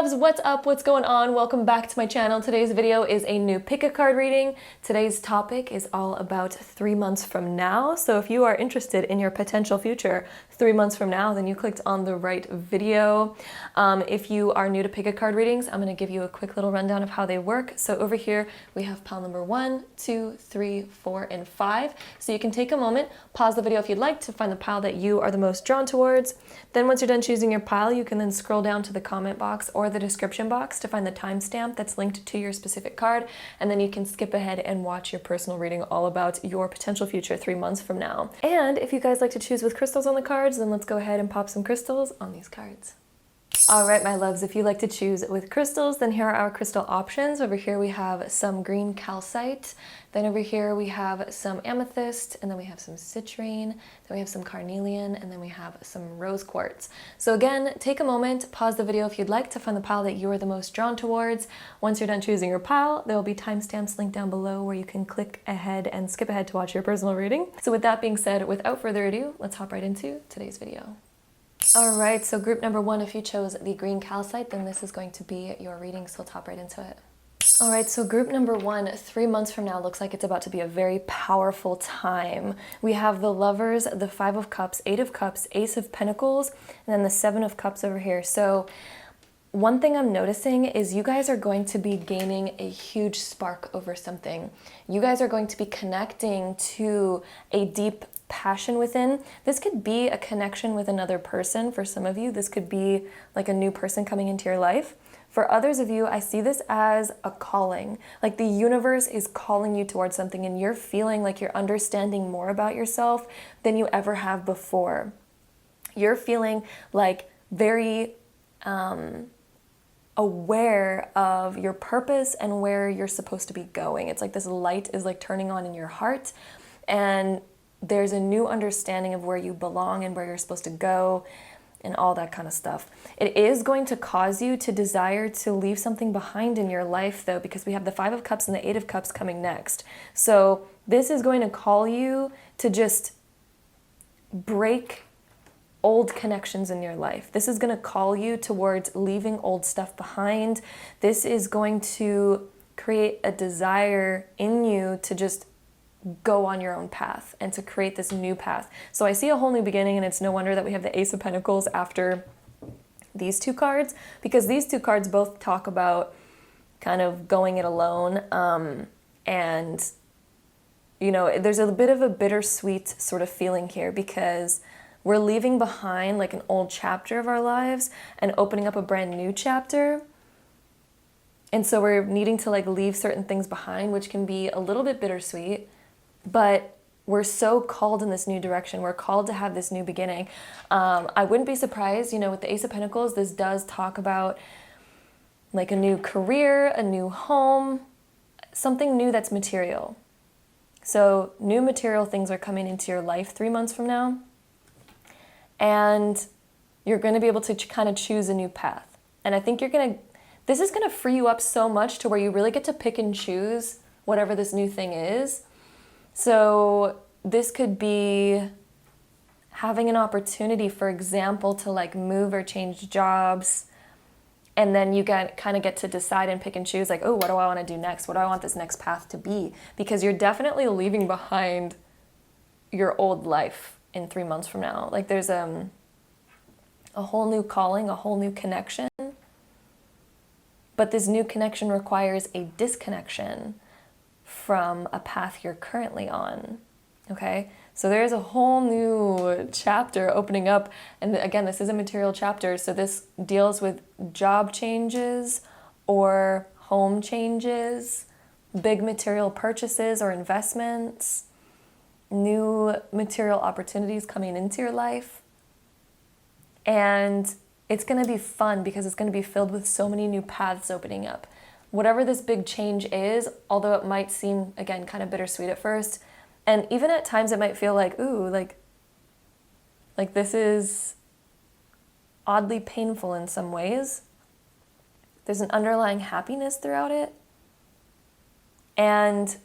loves, what's up, what's going on? Welcome back to my channel. Today's video is a new pick a card reading. Today's topic is all about 3 months from now. So if you are interested in your potential future 3 months from now, then you clicked on the right video. If you are new to pick a card readings, I'm going to give you a quick little rundown of how they work. So over here we have pile number 1, 2, 3, 4, and 5. So you can take a moment, pause the video if you'd like to find the pile that you are the most drawn towards. Then once you're done choosing your pile, you can then scroll down to the comment box or the description box to find the timestamp that's linked to your specific card, and then you can skip ahead and watch your personal reading all about your potential future 3 months from now. And if you guys like to choose with crystals on the cards, then let's go ahead and pop some crystals on these cards. All right, my loves, if you like to choose with crystals, then here are our crystal options. Over here we have some green calcite, then over here we have some amethyst, and then we have some citrine, then we have some carnelian, and then we have some rose quartz. So again, take a moment, pause the video if you'd like to find the pile that you are the most drawn towards. Once you're done choosing your pile, there will be timestamps linked down below where you can click ahead and skip ahead to watch your personal reading. So with that being said, without further ado, let's hop right into today's video. All right, so group number 1, if you chose the green calcite, then this is going to be your reading, so we'll hop right into it. All right, so group number 1, 3 months from now looks like it's about to be a very powerful time. We have the Lovers, the 5 of Cups, 8 of Cups, Ace of Pentacles, and then the 7 of Cups over here. So one thing I'm noticing is you guys are going to be gaining a huge spark over something. You guys are going to be connecting to a deep passion within. This could be a connection with another person. For some of you, this could be like a new person coming into your life. For others of you, I see this as a calling. Like the universe is calling you towards something and you're feeling like you're understanding more about yourself than you ever have before. You're feeling like very aware of your purpose and where you're supposed to be going. It's like this light is like turning on in your heart, and there's a new understanding of where you belong and where you're supposed to go and all that kind of stuff. It is going to cause you to desire to leave something behind in your life though, because we have the 5 of Cups and the 8 of Cups coming next. So this is going to call you to just break old connections in your life. This is going to call you towards leaving old stuff behind. This is going to create a desire in you to just go on your own path and to create this new path. So I see a whole new beginning, and it's no wonder that we have the Ace of Pentacles after these two cards, because these two cards both talk about kind of going it alone. And, you know, there's a bit of a bittersweet sort of feeling here because we're leaving behind like an old chapter of our lives and opening up a brand new chapter. And so we're needing to like leave certain things behind, which can be a little bit bittersweet. But we're so called in this new direction. We're called to have this new beginning. I wouldn't be surprised, you know, with the Ace of Pentacles, this does talk about like a new career, a new home, something new that's material. So new material things are coming into your life 3 months from now. And you're going to be able to kind of choose a new path. And I think this is going to free you up so much to where you really get to pick and choose whatever this new thing is. So this could be having an opportunity, for example, to like move or change jobs. And then you kind of get to decide and pick and choose like, oh, what do I want to do next? What do I want this next path to be? Because you're definitely leaving behind your old life in 3 months from now. Like there's a whole new calling, a whole new connection. But this new connection requires a disconnection from a path you're currently on, okay? So there's a whole new chapter opening up. And again, this is a material chapter, so this deals with job changes or home changes, big material purchases or investments, new material opportunities coming into your life. And it's going to be fun because it's going to be filled with so many new paths opening up. Whatever this big change is, although it might seem, again, kind of bittersweet at first, and even at times it might feel like, ooh, like this is oddly painful in some ways. There's an underlying happiness throughout it. And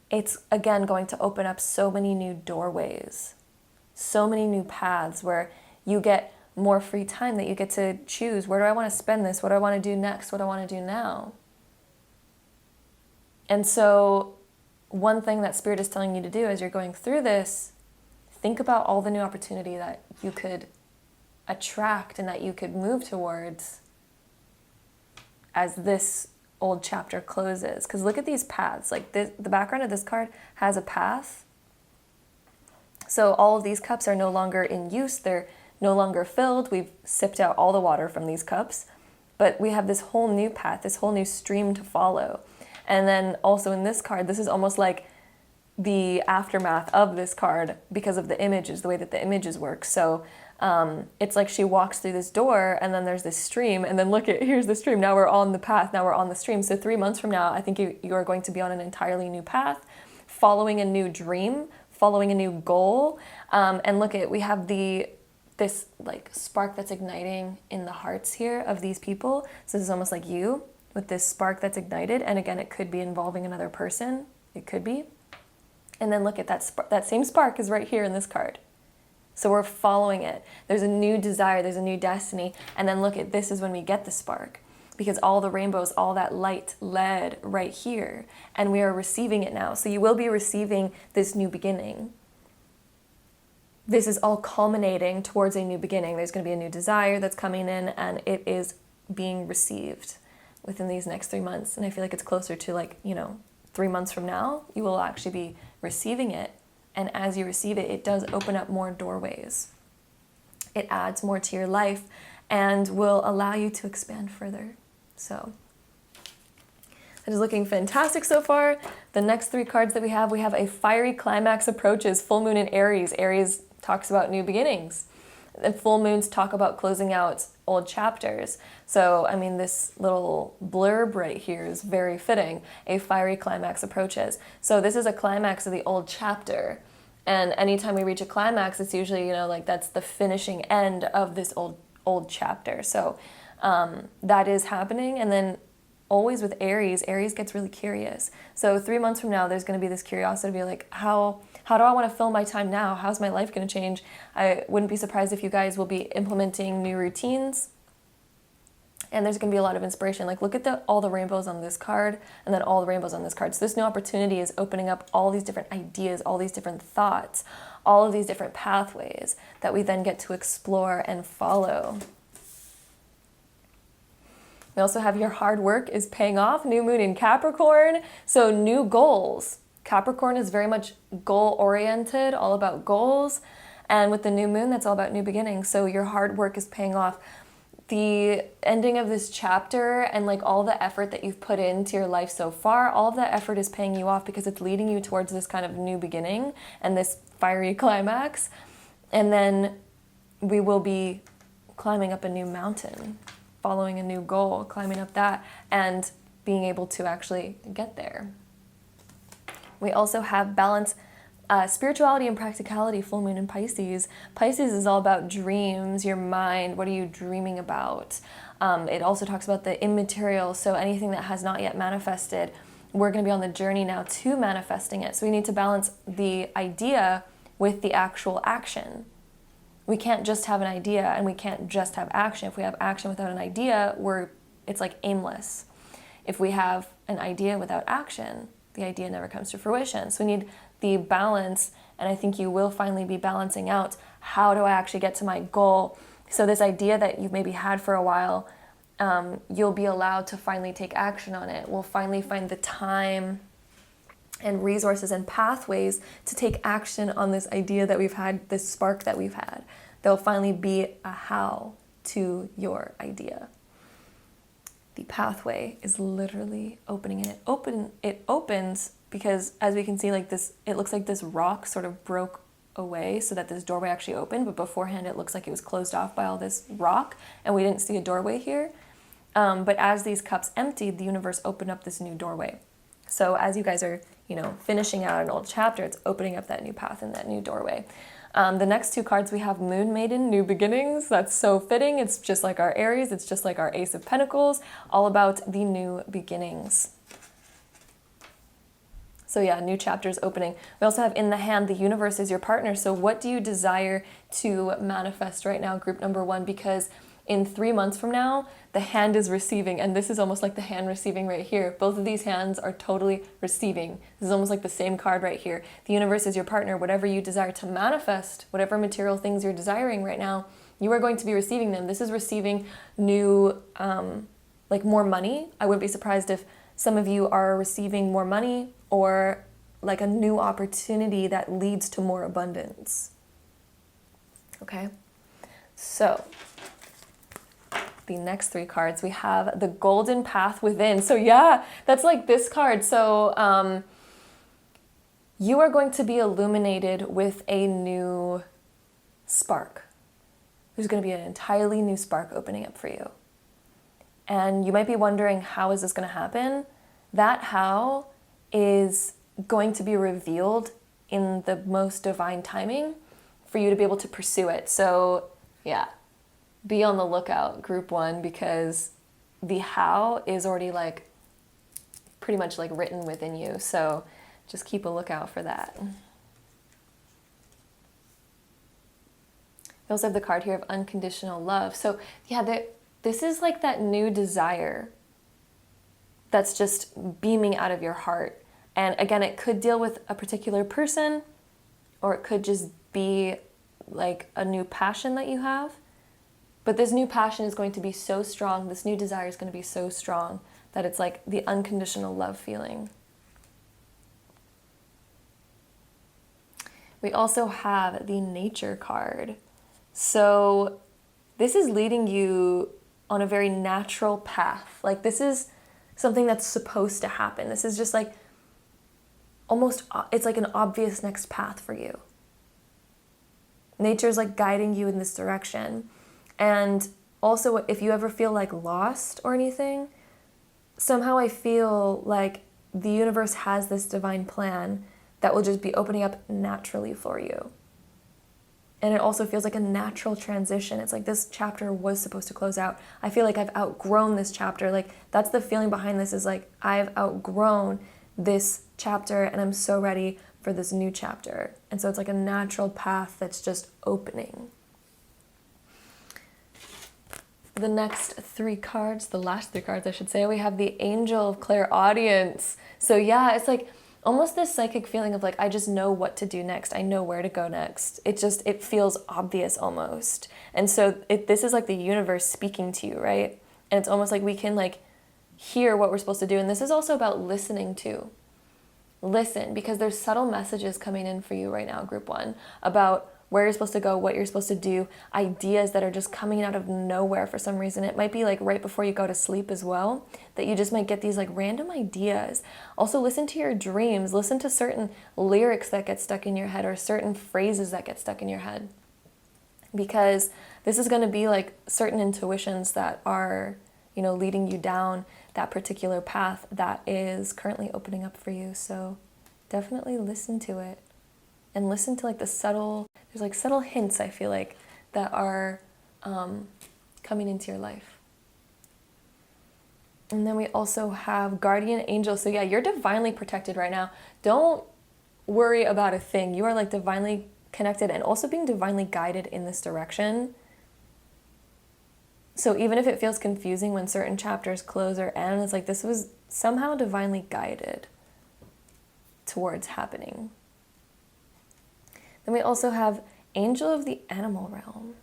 it's, again, going to open up so many new doorways, so many new paths where you get more free time, that you get to choose, where do I want to spend this? What do I want to do next? What do I want to do now? And so one thing that Spirit is telling you to do as you're going through this, think about all the new opportunity that you could attract and that you could move towards as this old chapter closes. Because look at these paths. Like this, the background of this card has a path. So all of these cups are no longer in use. They're no longer filled. We've sipped out all the water from these cups. But we have this whole new path, this whole new stream to follow. And then also in this card, this is almost like the aftermath of this card because of the images, the way that the images work. So it's like she walks through this door and then there's this stream, and then look at, here's the stream. Now we're on the path, now we're on the stream. So 3 months from now, I think you are going to be on an entirely new path, following a new dream, following a new goal. And look at, we have this like spark that's igniting in the hearts here of these people. So this is almost like you with this spark that's ignited. And again, it could be involving another person. It could be. And then look at that same spark is right here in this card. So we're following it. There's a new desire, there's a new destiny. And then look at, this is when we get the spark, because all the rainbows, all that light led right here, and we are receiving it now. So you will be receiving this new beginning. This is all culminating towards a new beginning. There's going to be a new desire that's coming in, and it is being received within these next 3 months. And I feel like it's closer to, like, 3 months from now, you will actually be receiving it. And as you receive it, it does open up more doorways. It adds more to your life and will allow you to expand further. So it is looking fantastic so far. The next 3 cards that we have a fiery climax approaches, full moon in Aries. Aries talks about new beginnings. And full moons talk about closing out old chapters. So, I mean, this little blurb right here is very fitting. A fiery climax approaches. So this is a climax of the old chapter. And anytime we reach a climax, it's usually, like that's the finishing end of this old chapter. So that is happening. And then always with Aries gets really curious. So 3 months from now, there's going to be this curiosity to be like, how do I want to fill my time now? How's my life going to change? I wouldn't be surprised if you guys will be implementing new routines. And there's going to be a lot of inspiration. Like, look at all the rainbows on this card, and then all the rainbows on this card. So this new opportunity is opening up all these different ideas, all these different thoughts, all of these different pathways that we then get to explore and follow. We also have your hard work is paying off. New moon in Capricorn. So new goals. Capricorn is very much goal-oriented, all about goals. And with the new moon, that's all about new beginnings. So your hard work is paying off. The ending of this chapter and like all the effort that you've put into your life so far, all of that effort is paying you off because it's leading you towards this kind of new beginning and this fiery climax. And then we will be climbing up a new mountain, following a new goal, climbing up that, and being able to actually get there. We also have balance, spirituality and practicality, full moon in Pisces. Pisces is all about dreams, your mind, what are you dreaming about? It also talks about the immaterial, so anything that has not yet manifested, we're going to be on the journey now to manifesting it. So we need to balance the idea with the actual action. We can't just have an idea and we can't just have action. If we have action without an idea, it's like aimless. If we have an idea without action, the idea never comes to fruition. So we need the balance, and I think you will finally be balancing out, how do I actually get to my goal? So this idea that you've maybe had for a while, you'll be allowed to finally take action on it. We'll finally find the time and resources and pathways to take action on this idea that we've had, this spark that we've had. There'll finally be a how to your idea. The pathway is literally opening, and it opens because, as we can see, like this, it looks like this rock sort of broke away so that this doorway actually opened, but beforehand it looks like it was closed off by all this rock and we didn't see a doorway here. But as these cups emptied, the universe opened up this new doorway. So as you guys are, finishing out an old chapter, it's opening up that new path and that new doorway. The next 2 cards we have Moon Maiden, New Beginnings. That's so fitting. It's just like our Aries. It's just like our Ace of Pentacles, all about the new beginnings. So yeah, new chapters opening. We also have in the hand, the universe is your partner. So what do you desire to manifest right now, group number 1? Because in 3 months from now, the hand is receiving, and this is almost like the hand receiving right here. Both of these hands are totally receiving. This is almost like the same card right here. The universe is your partner. Whatever you desire to manifest, whatever material things you're desiring right now, you are going to be receiving them. This is receiving new, like more money. I wouldn't be surprised if some of you are receiving more money or like a new opportunity that leads to more abundance. Okay, so the next 3 cards, we have the golden path within. So yeah, that's like this card. So you are going to be illuminated with a new spark. There's going to be an entirely new spark opening up for you. And you might be wondering, how is this going to happen? That how is going to be revealed in the most divine timing for you to be able to pursue it. So yeah, be on the lookout, group 1, because the how is already like pretty much like written within you. So just keep a lookout for that. We also have the card here of unconditional love. So yeah, this is like that new desire that's just beaming out of your heart. And again, it could deal with a particular person, or it could just be like a new passion that you have. But this new passion is going to be so strong, this new desire is going to be so strong that it's like the unconditional love feeling. We also have the nature card. So this is leading you on a very natural path. Like this is something that's supposed to happen. This is just like almost, it's like an obvious next path for you. Nature's like guiding you in this direction. And also, if you ever feel like lost or anything, somehow I feel like the universe has this divine plan that will just be opening up naturally for you. And it also feels like a natural transition. It's like this chapter was supposed to close out. I feel like I've outgrown this chapter. Like that's the feeling behind this, is like I've outgrown this chapter and I'm so ready for this new chapter. And so it's like a natural path that's just opening. The next 3 cards, the last 3 cards I should say, we have the Angel of Clairaudience. So yeah, it's like almost this psychic feeling of like, I just know what to do next. I know where to go next. It feels obvious almost. And so this is like the universe speaking to you, right? And it's almost like we can like hear what we're supposed to do. And this is also about listening too. Listen, because there's subtle messages coming in for you right now, group 1, about where you're supposed to go, what you're supposed to do, ideas that are just coming out of nowhere for some reason. It might be like right before you go to sleep as well, that you just might get these like random ideas. Also listen to your dreams, listen to certain lyrics that get stuck in your head or certain phrases that get stuck in your head. Because this is going to be like certain intuitions that are, you know, leading you down that particular path that is currently opening up for you. So definitely listen to it. And listen to like the subtle, there's like subtle hints I feel like that are coming into your life. And then we also have Guardian Angel. So yeah, you're divinely protected right now. Don't worry about a thing. You are like divinely connected and also being divinely guided in this direction. So even if it feels confusing when certain chapters close or end, it's like this was somehow divinely guided towards happening. Then we also have Angel of the Animal Realm.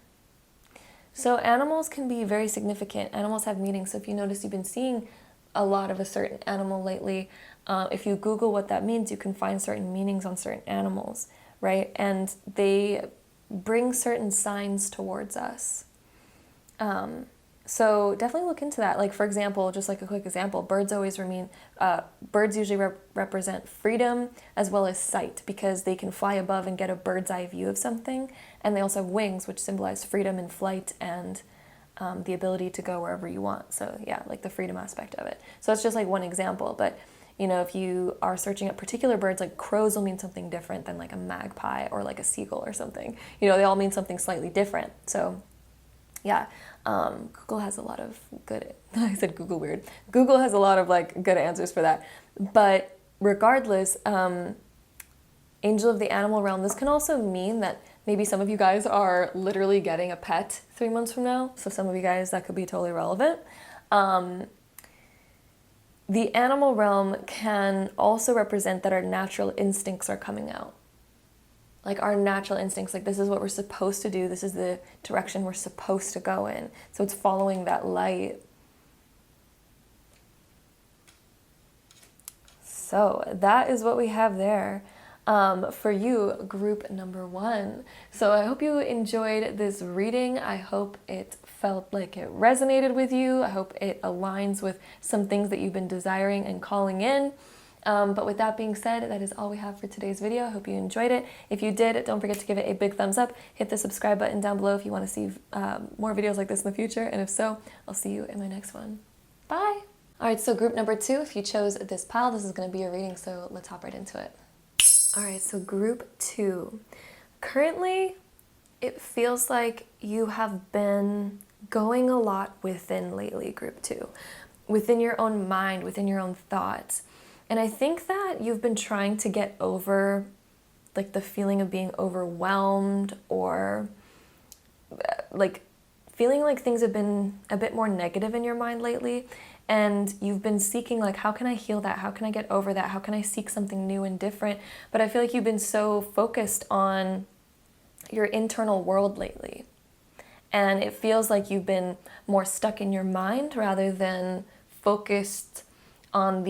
So animals can be very significant. Animals have meanings. So if you notice you've been seeing a lot of a certain animal lately, if you Google what that means, you can find certain meanings on certain animals, right? And they bring certain signs towards us. So definitely look into that. Like for example, just like a quick example, birds usually represent freedom as well as sight, because they can fly above and get a bird's eye view of something. And they also have wings, which symbolize freedom and flight and the ability to go wherever you want. So yeah, like the freedom aspect of it. So it's just like one example, but you know, if you are searching up particular birds, like crows will mean something different than like a magpie or like a seagull or something. You know, they all mean something slightly different. So yeah, Google has a lot of good, I said Google weird. Google has a lot of like good answers for that. But regardless, angel of the animal realm, this can also mean that maybe some of you guys are literally getting a pet 3 months from now. So some of you guys, that could be totally relevant. The animal realm can also represent that our natural instincts are coming out. Like our natural instincts, like this is what we're supposed to do. This is the direction we're supposed to go in. So it's following that light. So that is what we have there. For you, group number 1. So I hope you enjoyed this reading. I hope it felt like it resonated with you. I hope it aligns with some things that you've been desiring and calling in. But with that being said, that is all we have for today's video. I hope you enjoyed it. If you did, don't forget to give it a big thumbs up. Hit the subscribe button down below if you want to see more videos like this in the future. And if so, I'll see you in my next one. Bye! Alright, so group number 2, if you chose this pile, this is going to be your reading, so let's hop right into it. Alright, so group 2. Currently, it feels like you have been going a lot within lately, group 2. Within your own mind, within your own thoughts. And I think that you've been trying to get over like the feeling of being overwhelmed, or like feeling like things have been a bit more negative in your mind lately. And you've been seeking like, how can I heal that? How can I get over that? How can I seek something new and different? But I feel like you've been so focused on your internal world lately. And it feels like you've been more stuck in your mind rather than focused on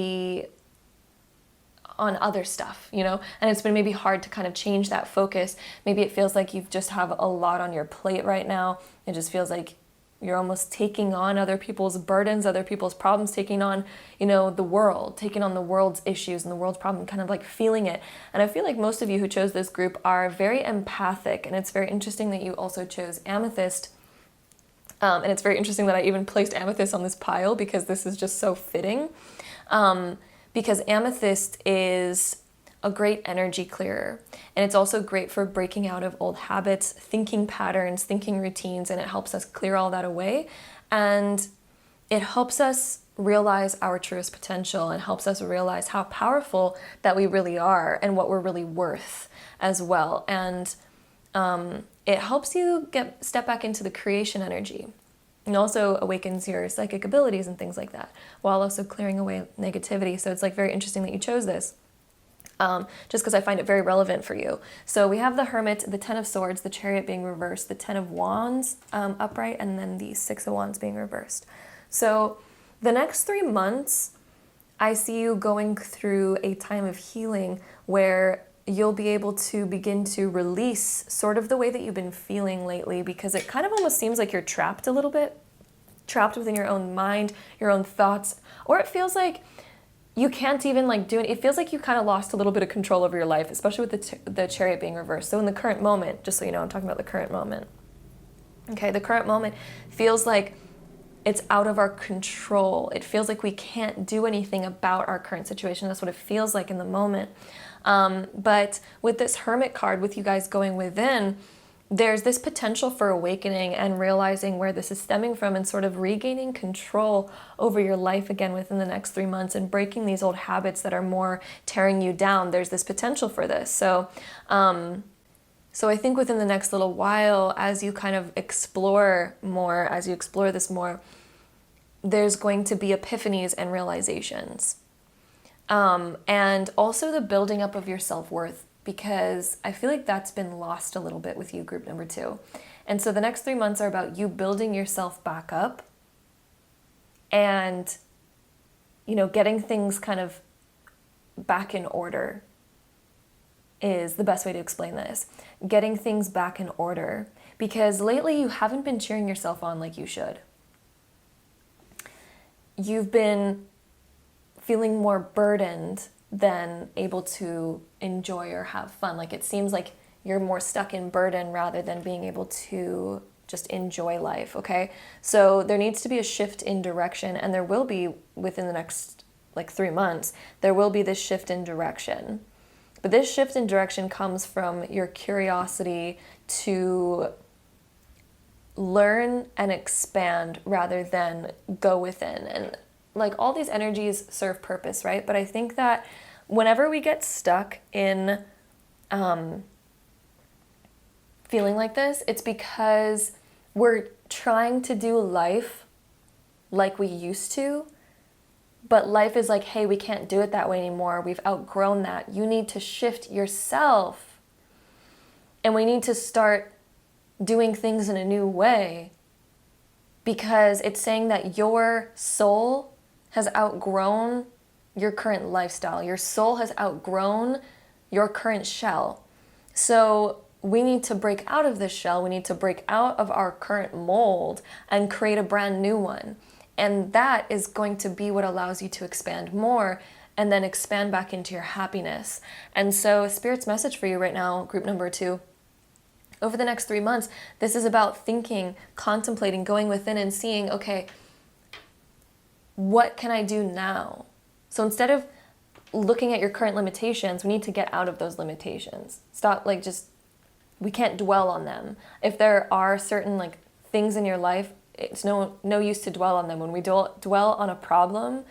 other stuff, you know? And it's been maybe hard to kind of change that focus. Maybe it feels like you just have a lot on your plate right now. It just feels like you're almost taking on other people's burdens, other people's problems, taking on, you know, the world, taking on the world's issues and the world's problem, kind of like feeling it. And I feel like most of you who chose this group are very empathic, and it's very interesting that you also chose amethyst. And it's very interesting that I even placed amethyst on this pile, because this is just so fitting. Because amethyst is a great energy clearer. And it's also great for breaking out of old habits, thinking patterns, thinking routines, and it helps us clear all that away. And it helps us realize our truest potential, and helps us realize how powerful that we really are and what we're really worth as well. And it helps you step back into the creation energy. And also awakens your psychic abilities and things like that, while also clearing away negativity. So it's like very interesting that you chose this. Just because I find it very relevant for you. So we have the Hermit, the Ten of Swords, the Chariot being reversed, the Ten of Wands upright, and then the Six of Wands being reversed. So the next 3 months, I see you going through a time of healing where you'll be able to begin to release sort of the way that you've been feeling lately, because it kind of almost seems like you're trapped a little bit, trapped within your own mind, your own thoughts, or it feels like you can't even like do it. It feels like you kind of lost a little bit of control over your life, especially with the Chariot being reversed. So in the current moment, just so you know, I'm talking about the current moment. Okay, the current moment feels like it's out of our control. It feels like we can't do anything about our current situation. That's what it feels like in the moment. But with this Hermit card, with you guys going within, there's this potential for awakening and realizing where this is stemming from, and sort of regaining control over your life again within the next 3 months, and breaking these old habits that are more tearing you down. There's this potential for this. So I think within the next little while, as you kind of explore more, as you explore this more, there's going to be epiphanies and realizations. And also the building up of your self-worth, because I feel like that's been lost a little bit with you, group number 2. And so the next 3 months are about you building yourself back up and, you know, getting things kind of back in order is the best way to explain this. Getting things back in order, because lately you haven't been cheering yourself on like you should. You've been feeling more burdened than able to enjoy or have fun. Like it seems like you're more stuck in burden rather than being able to just enjoy life, okay? So there needs to be a shift in direction, and there will be within the next like 3 months, there will be this shift in direction. But this shift in direction comes from your curiosity to learn and expand rather than go within. And like all these energies serve purpose, right? But I think that Whenever we get stuck in feeling like this, it's because we're trying to do life like we used to, but life is like, hey, we can't do it that way anymore. We've outgrown that. You need to shift yourself. And we need to start doing things in a new way, because it's saying that your soul has outgrown your current lifestyle. Your soul has outgrown your current shell. So we need to break out of this shell. We need to break out of our current mold and create a brand new one. And that is going to be what allows you to expand more and then expand back into your happiness. And so Spirit's message for you right now, group number 2, over the next 3 months, this is about thinking, contemplating, going within and seeing, okay, what can I do now? So instead of looking at your current limitations, we need to get out of those limitations. Stop, we can't dwell on them. If there are certain things in your life, it's no use to dwell on them. When we dwell on a problem,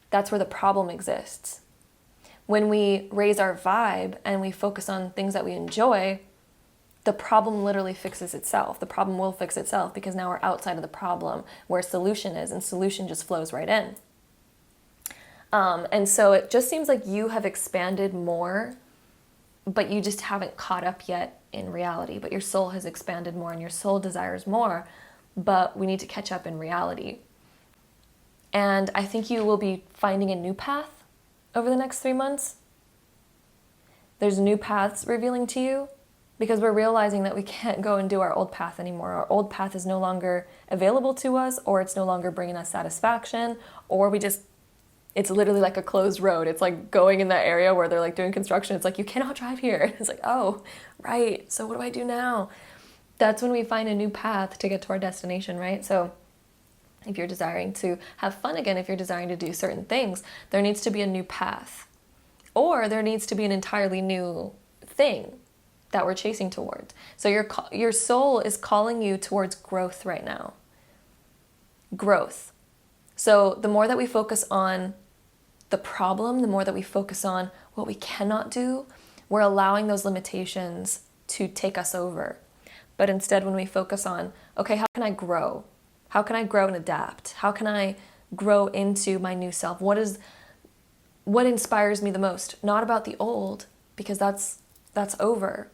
that's where the problem exists. When we raise our vibe and we focus on things that we enjoy, the problem literally fixes itself. The problem will fix itself, because now we're outside of the problem where solution is, and solution just flows right in. And so it just seems like you have expanded more, but you just haven't caught up yet in reality. But your soul has expanded more and your soul desires more, but we need to catch up in reality. And I think you will be finding a new path over the next 3 months. There's new paths revealing to you, because we're realizing that we can't go and do our old path anymore. Our old path is no longer available to us, or it's no longer bringing us satisfaction, or it's literally like a closed road. It's like going in that area where they're doing construction. It's like, you cannot drive here. It's like, oh, right. So what do I do now? That's when we find a new path to get to our destination, right? So if you're desiring to have fun again, if you're desiring to do certain things, there needs to be a new path, or there needs to be an entirely new thing that we're chasing towards. So your soul is calling you towards growth right now. Growth. So the more that we focus on the problem, the more that we focus on what we cannot do, we're allowing those limitations to take us over. But instead, when we focus on, okay, how can I grow? How can I grow and adapt? How can I grow into my new self? What inspires me the most? Not about the old, because that's over.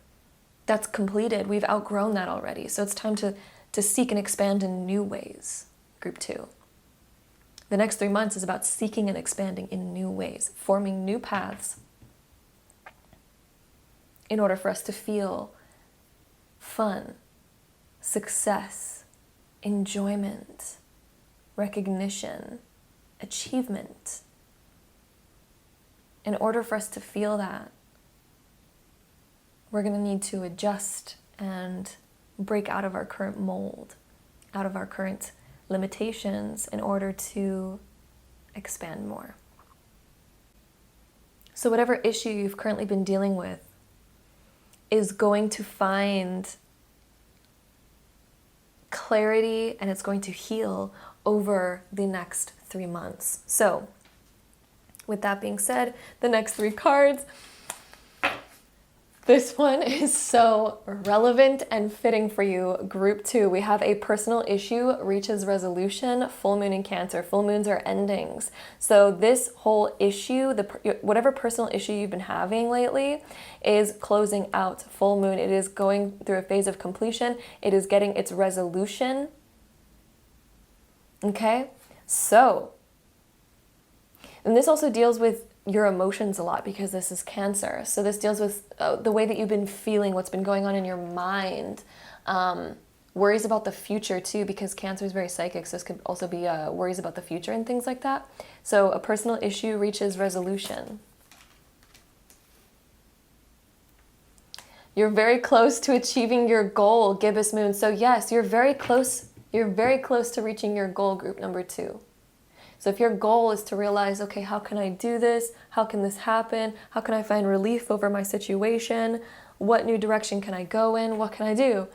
That's completed. We've outgrown that already. So it's time to seek and expand in new ways. Group 2. The next 3 months is about seeking and expanding in new ways, forming new paths in order for us to feel fun, success, enjoyment, recognition, achievement. In order for us to feel that, we're going to need to adjust and break out of our current mold, out of our current limitations, in order to expand more. So whatever issue you've currently been dealing with is going to find clarity, and it's going to heal over the next 3 months. So with that being said, the next 3 cards, this one is so relevant and fitting for you. Group 2, we have a personal issue reaches resolution, full moon in Cancer. Full moons are endings. So this whole issue, whatever personal issue you've been having lately, is closing out. Full moon, it is going through a phase of completion. It is getting its resolution. Okay? So, and this also deals with your emotions a lot, because this is Cancer. So this deals with the way that you've been feeling, what's been going on in your mind, worries about the future too, because Cancer is very psychic. So this could also be worries about the future and things like that. So a personal issue reaches resolution. You're very close to achieving your goal, gibbous moon. So yes, you're very close. You're very close to reaching your goal, group number 2. So if your goal is to realize, okay, how can I do this? How can this happen? How can I find relief over my situation? What new direction can I go in? What can I do?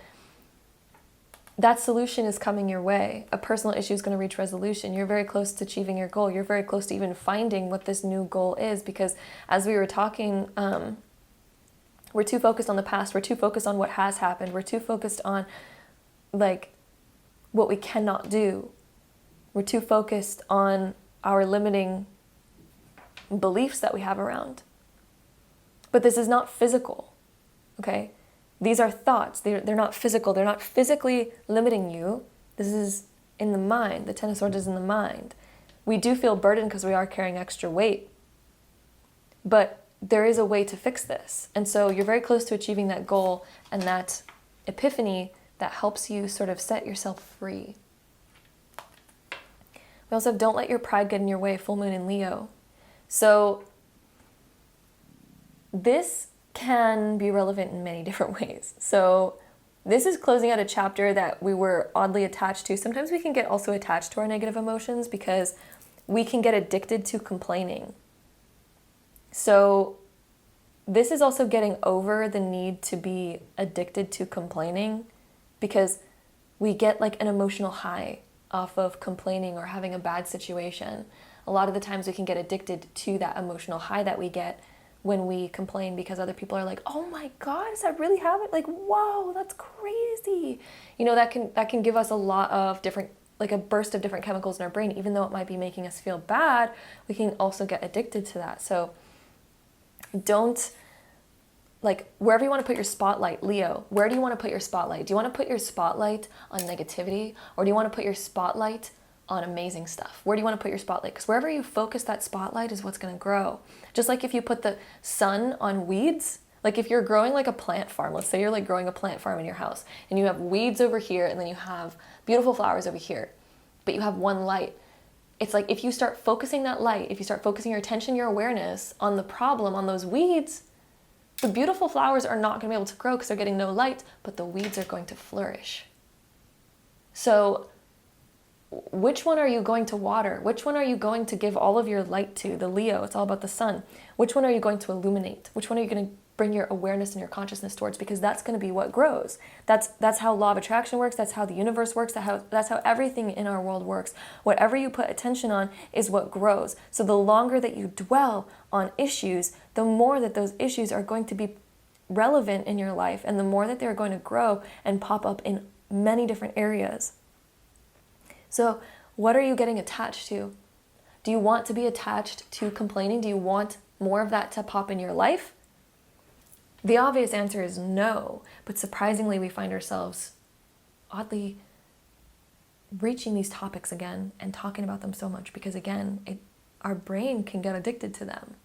that solution is coming your way. A personal issue is going to reach resolution. You're very close to achieving your goal. You're very close to even finding what this new goal is, because as we were talking, we're too focused on the past. We're too focused on what has happened. We're too focused on like what we cannot do. We're too focused on our limiting beliefs that we have around. But this is not physical, okay? These are thoughts. They're not physical. They're not physically limiting you. This is in the mind. The Ten of Swords is in the mind. We do feel burdened because we are carrying extra weight. But there is a way to fix this. And so you're very close to achieving that goal and that epiphany that helps you sort of set yourself free. We also have don't let your pride get in your way, full moon in Leo. So this can be relevant in many different ways. So this is closing out a chapter that we were oddly attached to. Sometimes we can get also attached to our negative emotions because we can get addicted to complaining. So this is also getting over the need to be addicted to complaining, because we get like an emotional high off of complaining or having a bad situation. A lot of the times we can get addicted to that emotional high that we get when we complain, because other people are like, oh my God, does that really happen? Like, whoa, that's crazy. You know, that can give us a lot of different, like a burst of different chemicals in our brain. Even though it might be making us feel bad, we can also get addicted to that. So don't, like, wherever you want to put your spotlight, Leo, where do you want to put your spotlight? Do you want to put your spotlight on negativity, or do you want to put your spotlight on amazing stuff? Where do you want to put your spotlight? Because wherever you focus that spotlight is what's going to grow. Just like if you put the sun on weeds, like if you're growing like a plant farm, let's say you're like growing a plant farm in your house and you have weeds over here and then you have beautiful flowers over here, but you have one light. It's like if you start focusing that light, if you start focusing your attention, your awareness on the problem, on those weeds, the beautiful flowers are not going to be able to grow because they're getting no light, but the weeds are going to flourish. So which one are you going to water? Which one are you going to give all of your light to? The Leo, it's all about the sun. Which one are you going to illuminate? Which one are you going to bring your awareness and your consciousness towards? Because that's going to be what grows. That's how law of attraction works. That's how the universe works. That's how everything in our world works. Whatever you put attention on is what grows. So the longer that you dwell on issues, the more that those issues are going to be relevant in your life, and the more that they're going to grow and pop up in many different areas. So what are you getting attached to? Do you want to be attached to complaining? Do you want more of that to pop in your life? The obvious answer is no, but surprisingly we find ourselves oddly reaching these topics again and talking about them so much because, again, our brain can get addicted to them.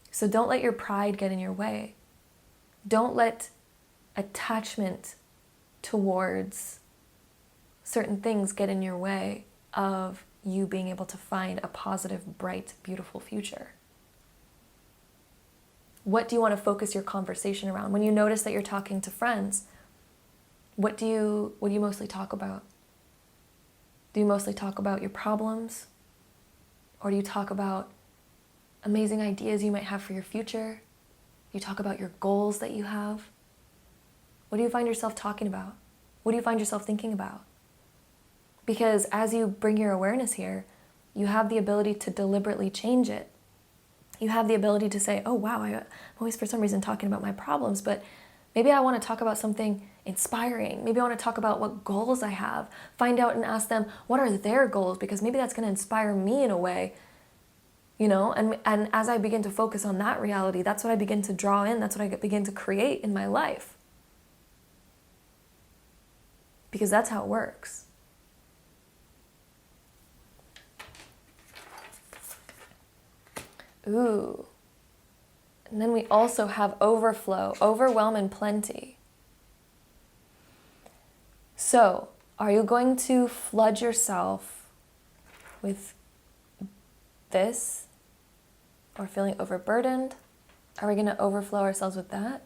So don't let your pride get in your way. Don't let attachment towards certain things get in your way of you being able to find a positive, bright, beautiful future. What do you want to focus your conversation around? When you notice that you're talking to friends, what do you mostly talk about? Do you mostly talk about your problems? Or do you talk about amazing ideas you might have for your future? Do you talk about your goals that you have? What do you find yourself talking about? What do you find yourself thinking about? Because as you bring your awareness here, you have the ability to deliberately change it. You have the ability to say, oh wow, I'm always for some reason talking about my problems, but maybe I want to talk about something inspiring. Maybe I want to talk about what goals I have. Find out and ask them, what are their goals? Because maybe that's going to inspire me in a way, you know? And as I begin to focus on that reality, that's what I begin to draw in. That's what I begin to create in my life. Because that's how it works. Ooh. And then we also have overflow, overwhelm, and plenty. So, are you going to flood yourself with this or feeling overburdened? Are we going to overflow ourselves with that?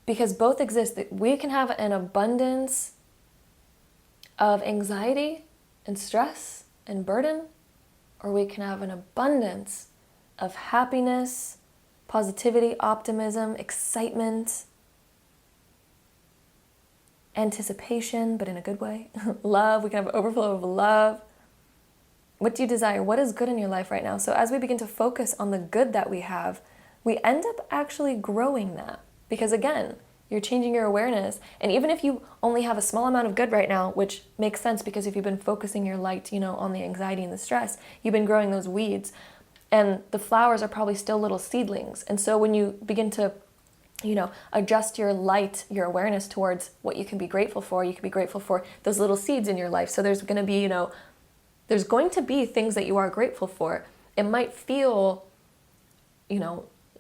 Because both exist. We can have an abundance of anxiety and stress and burden, or we can have an abundance of happiness, positivity, optimism, excitement. anticipation, but in a good way. Love, we can have an overflow of love. What do you desire? What is good in your life right now? So as we begin to focus on the good that we have, we end up actually growing that. Because again, you're changing your awareness. And even if you only have a small amount of good right now, which makes sense because if you've been focusing your light, on the anxiety and the stress, you've been growing those weeds. And the flowers are probably still little seedlings. And so when you begin to adjust your light, your awareness towards what you can be grateful for. You can be grateful for those little seeds in your life. So there's going to be, there's going to be things that you are grateful for. It might feel,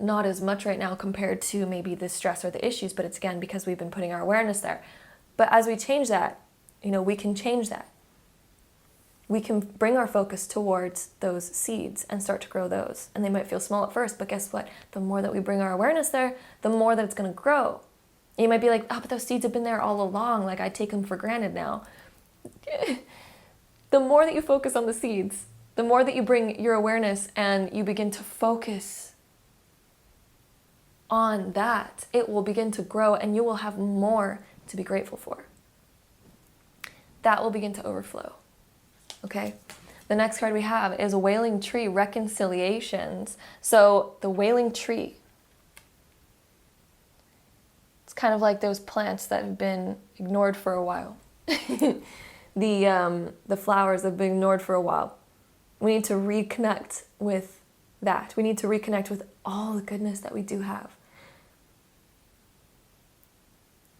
not as much right now compared to maybe the stress or the issues, but it's again because we've been putting our awareness there. But as we change that, we can change that. We can bring our focus towards those seeds and start to grow those. And they might feel small at first, but guess what? The more that we bring our awareness there, the more that it's going to grow. And you might be like, but those seeds have been there all along. Like I take them for granted now. The more that you focus on the seeds, the more that you bring your awareness and you begin to focus on that, it will begin to grow and you will have more to be grateful for. That will begin to overflow. Okay, the next card we have is Wailing Tree, Reconciliations. So the Wailing Tree, it's kind of like those plants that have been ignored for a while. The flowers have been ignored for a while. We need to reconnect with that. We need to reconnect with all the goodness that we do have.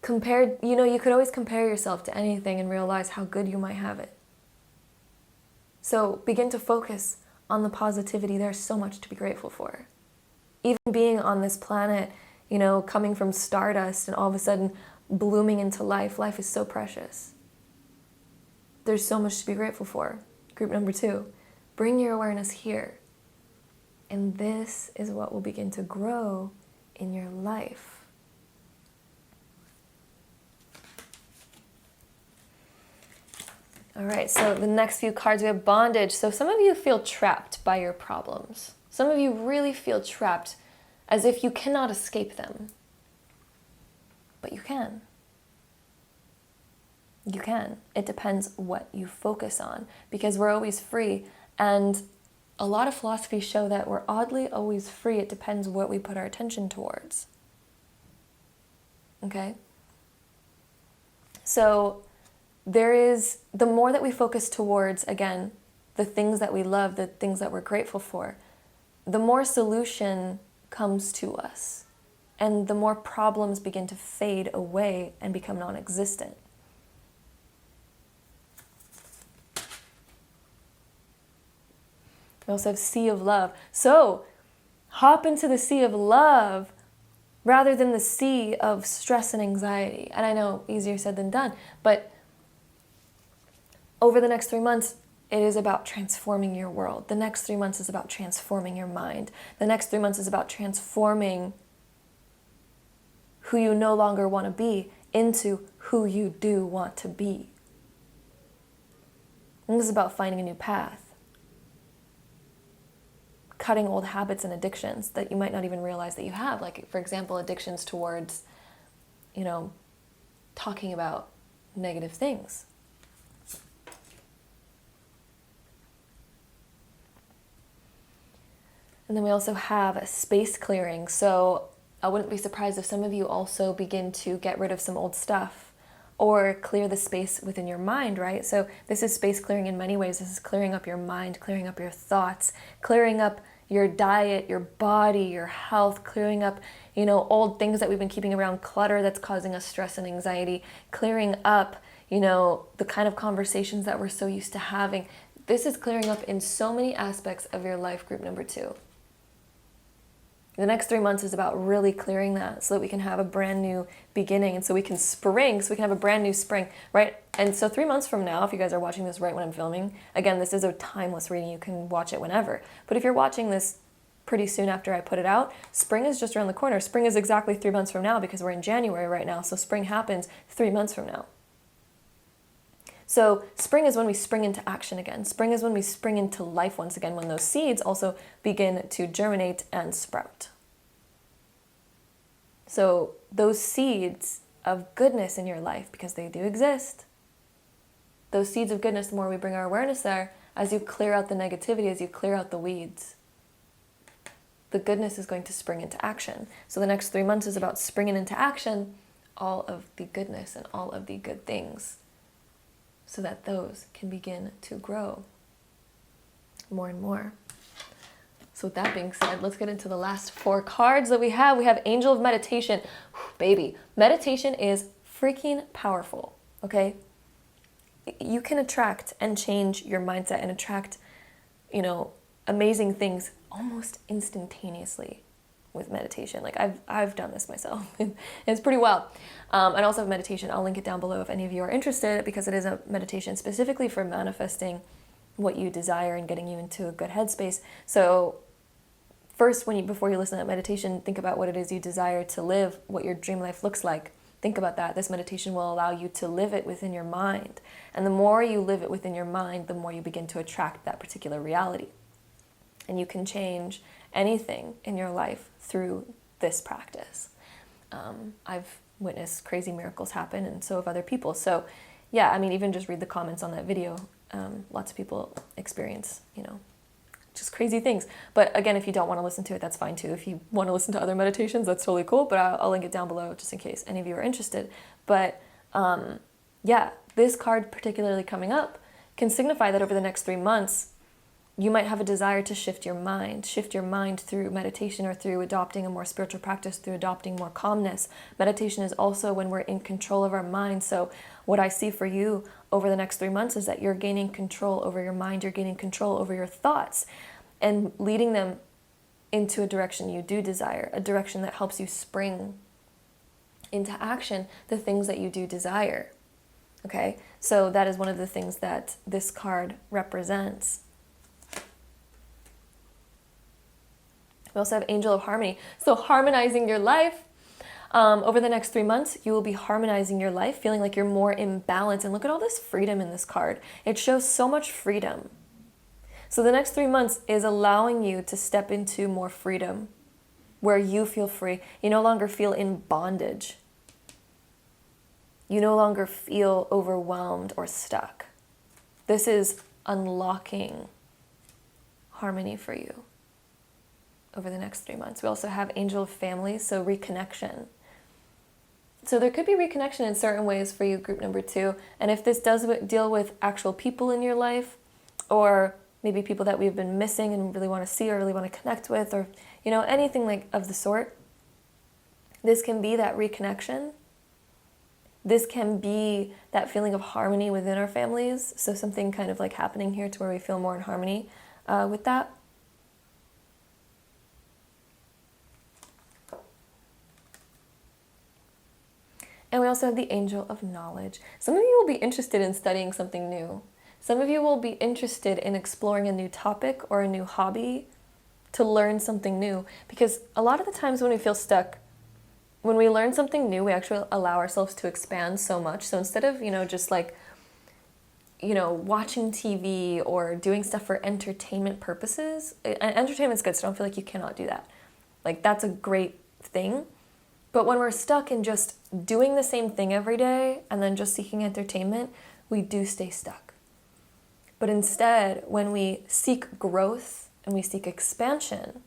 You could always compare yourself to anything and realize how good you might have it. So begin to focus on the positivity. There's so much to be grateful for. Even being on this planet, coming from stardust and all of a sudden blooming into life. Life is so precious. There's so much to be grateful for. Group number 2, bring your awareness here. And this is what will begin to grow in your life. All right, so the next few cards, we have bondage. So some of you feel trapped by your problems. Some of you really feel trapped as if you cannot escape them. But you can. You can. It depends what you focus on because we're always free. And a lot of philosophies show that we're oddly always free. It depends what we put our attention towards. Okay? So the more that we focus towards, again, the things that we love, the things that we're grateful for, the more solution comes to us. And the more problems begin to fade away and become non-existent. We also have Sea of Love. So, hop into the Sea of Love rather than the sea of stress and anxiety. And I know, easier said than done, but over the next 3 months, it is about transforming your world. The next 3 months is about transforming your mind. The next 3 months is about transforming who you no longer want to be into who you do want to be. And this is about finding a new path. Cutting old habits and addictions that you might not even realize that you have. Like, for example, addictions towards, talking about negative things. And then we also have a space clearing. So I wouldn't be surprised if some of you also begin to get rid of some old stuff or clear the space within your mind, right? So this is space clearing in many ways. This is clearing up your mind, clearing up your thoughts, clearing up your diet, your body, your health, clearing up, old things that we've been keeping around, clutter that's causing us stress and anxiety, clearing up, the kind of conversations that we're so used to having. This is clearing up in so many aspects of your life, group number 2. The next 3 months is about really clearing that so that we can have a brand new beginning and so we can have a brand new spring, right? And so 3 months from now, if you guys are watching this right when I'm filming, again, this is a timeless reading. You can watch it whenever. But if you're watching this pretty soon after I put it out, spring is just around the corner. Spring is exactly 3 months from now because we're in January right now. So spring happens 3 months from now. So spring is when we spring into action again. Spring is when we spring into life once again, when those seeds also begin to germinate and sprout. So those seeds of goodness in your life, because they do exist. Those seeds of goodness, the more we bring our awareness there, as you clear out the negativity, as you clear out the weeds, the goodness is going to spring into action. So the next 3 months is about springing into action all of the goodness and all of the good things, so that those can begin to grow more and more. So with that being said, let's get into the last 4 cards that we have. We have Angel of Meditation. Whew, baby, meditation is freaking powerful, okay? You can attract and change your mindset and attract, amazing things almost instantaneously with meditation. Like I've done this myself. It's pretty wild. And also have meditation. I'll link it down below if any of you are interested, because it is a meditation specifically for manifesting what you desire and getting you into a good headspace. So first, before you listen to that meditation, think about what it is you desire to live, what your dream life looks like. Think about that. This meditation will allow you to live it within your mind. And the more you live it within your mind, the more you begin to attract that particular reality. And you can change anything in your life through this practice. I've witnessed crazy miracles happen, and so have other people. So yeah, even just read the comments on that video. Lots of people experience, just crazy things. But again, if you don't want to listen to it, that's fine too. If you want to listen to other meditations, that's totally cool. But I'll link it down below just in case any of you are interested. But yeah, this card particularly coming up can signify that over the next 3 months, you might have a desire to shift your mind through meditation, or through adopting a more spiritual practice, through adopting more calmness. Meditation is also when we're in control of our mind. So what I see for you over the next 3 months is that you're gaining control over your mind, you're gaining control over your thoughts, and leading them into a direction you do desire, a direction that helps you spring into action the things that you do desire. Okay? So that is one of the things that this card represents. We also have Angel of Harmony. So harmonizing your life. Over the next 3 months, you will be harmonizing your life, feeling like you're more in balance. And look at all this freedom in this card. It shows so much freedom. So the next 3 months is allowing you to step into more freedom, where you feel free. You no longer feel in bondage. You no longer feel overwhelmed or stuck. This is unlocking harmony for you over the next 3 months. We also have Angel of Family, so reconnection. So there could be reconnection in certain ways for you, group number 2. And if this does deal with actual people in your life, or maybe people that we've been missing and really want to see or really want to connect with, or anything like of the sort, this can be that reconnection. This can be that feeling of harmony within our families. So something kind of like happening here to where we feel more in harmony with that. And we also have the Angel of Knowledge. Some of you will be interested in studying something new. Some of you will be interested in exploring a new topic or a new hobby to learn something new. Because a lot of the times when we feel stuck, when we learn something new, we actually allow ourselves to expand so much. So instead of, just like, watching TV or doing stuff for entertainment purposes, entertainment's good, so don't feel like you cannot do that. Like, that's a great thing. But when we're stuck in just doing the same thing every day and then just seeking entertainment, we do stay stuck. But instead, when we seek growth and we seek expansion,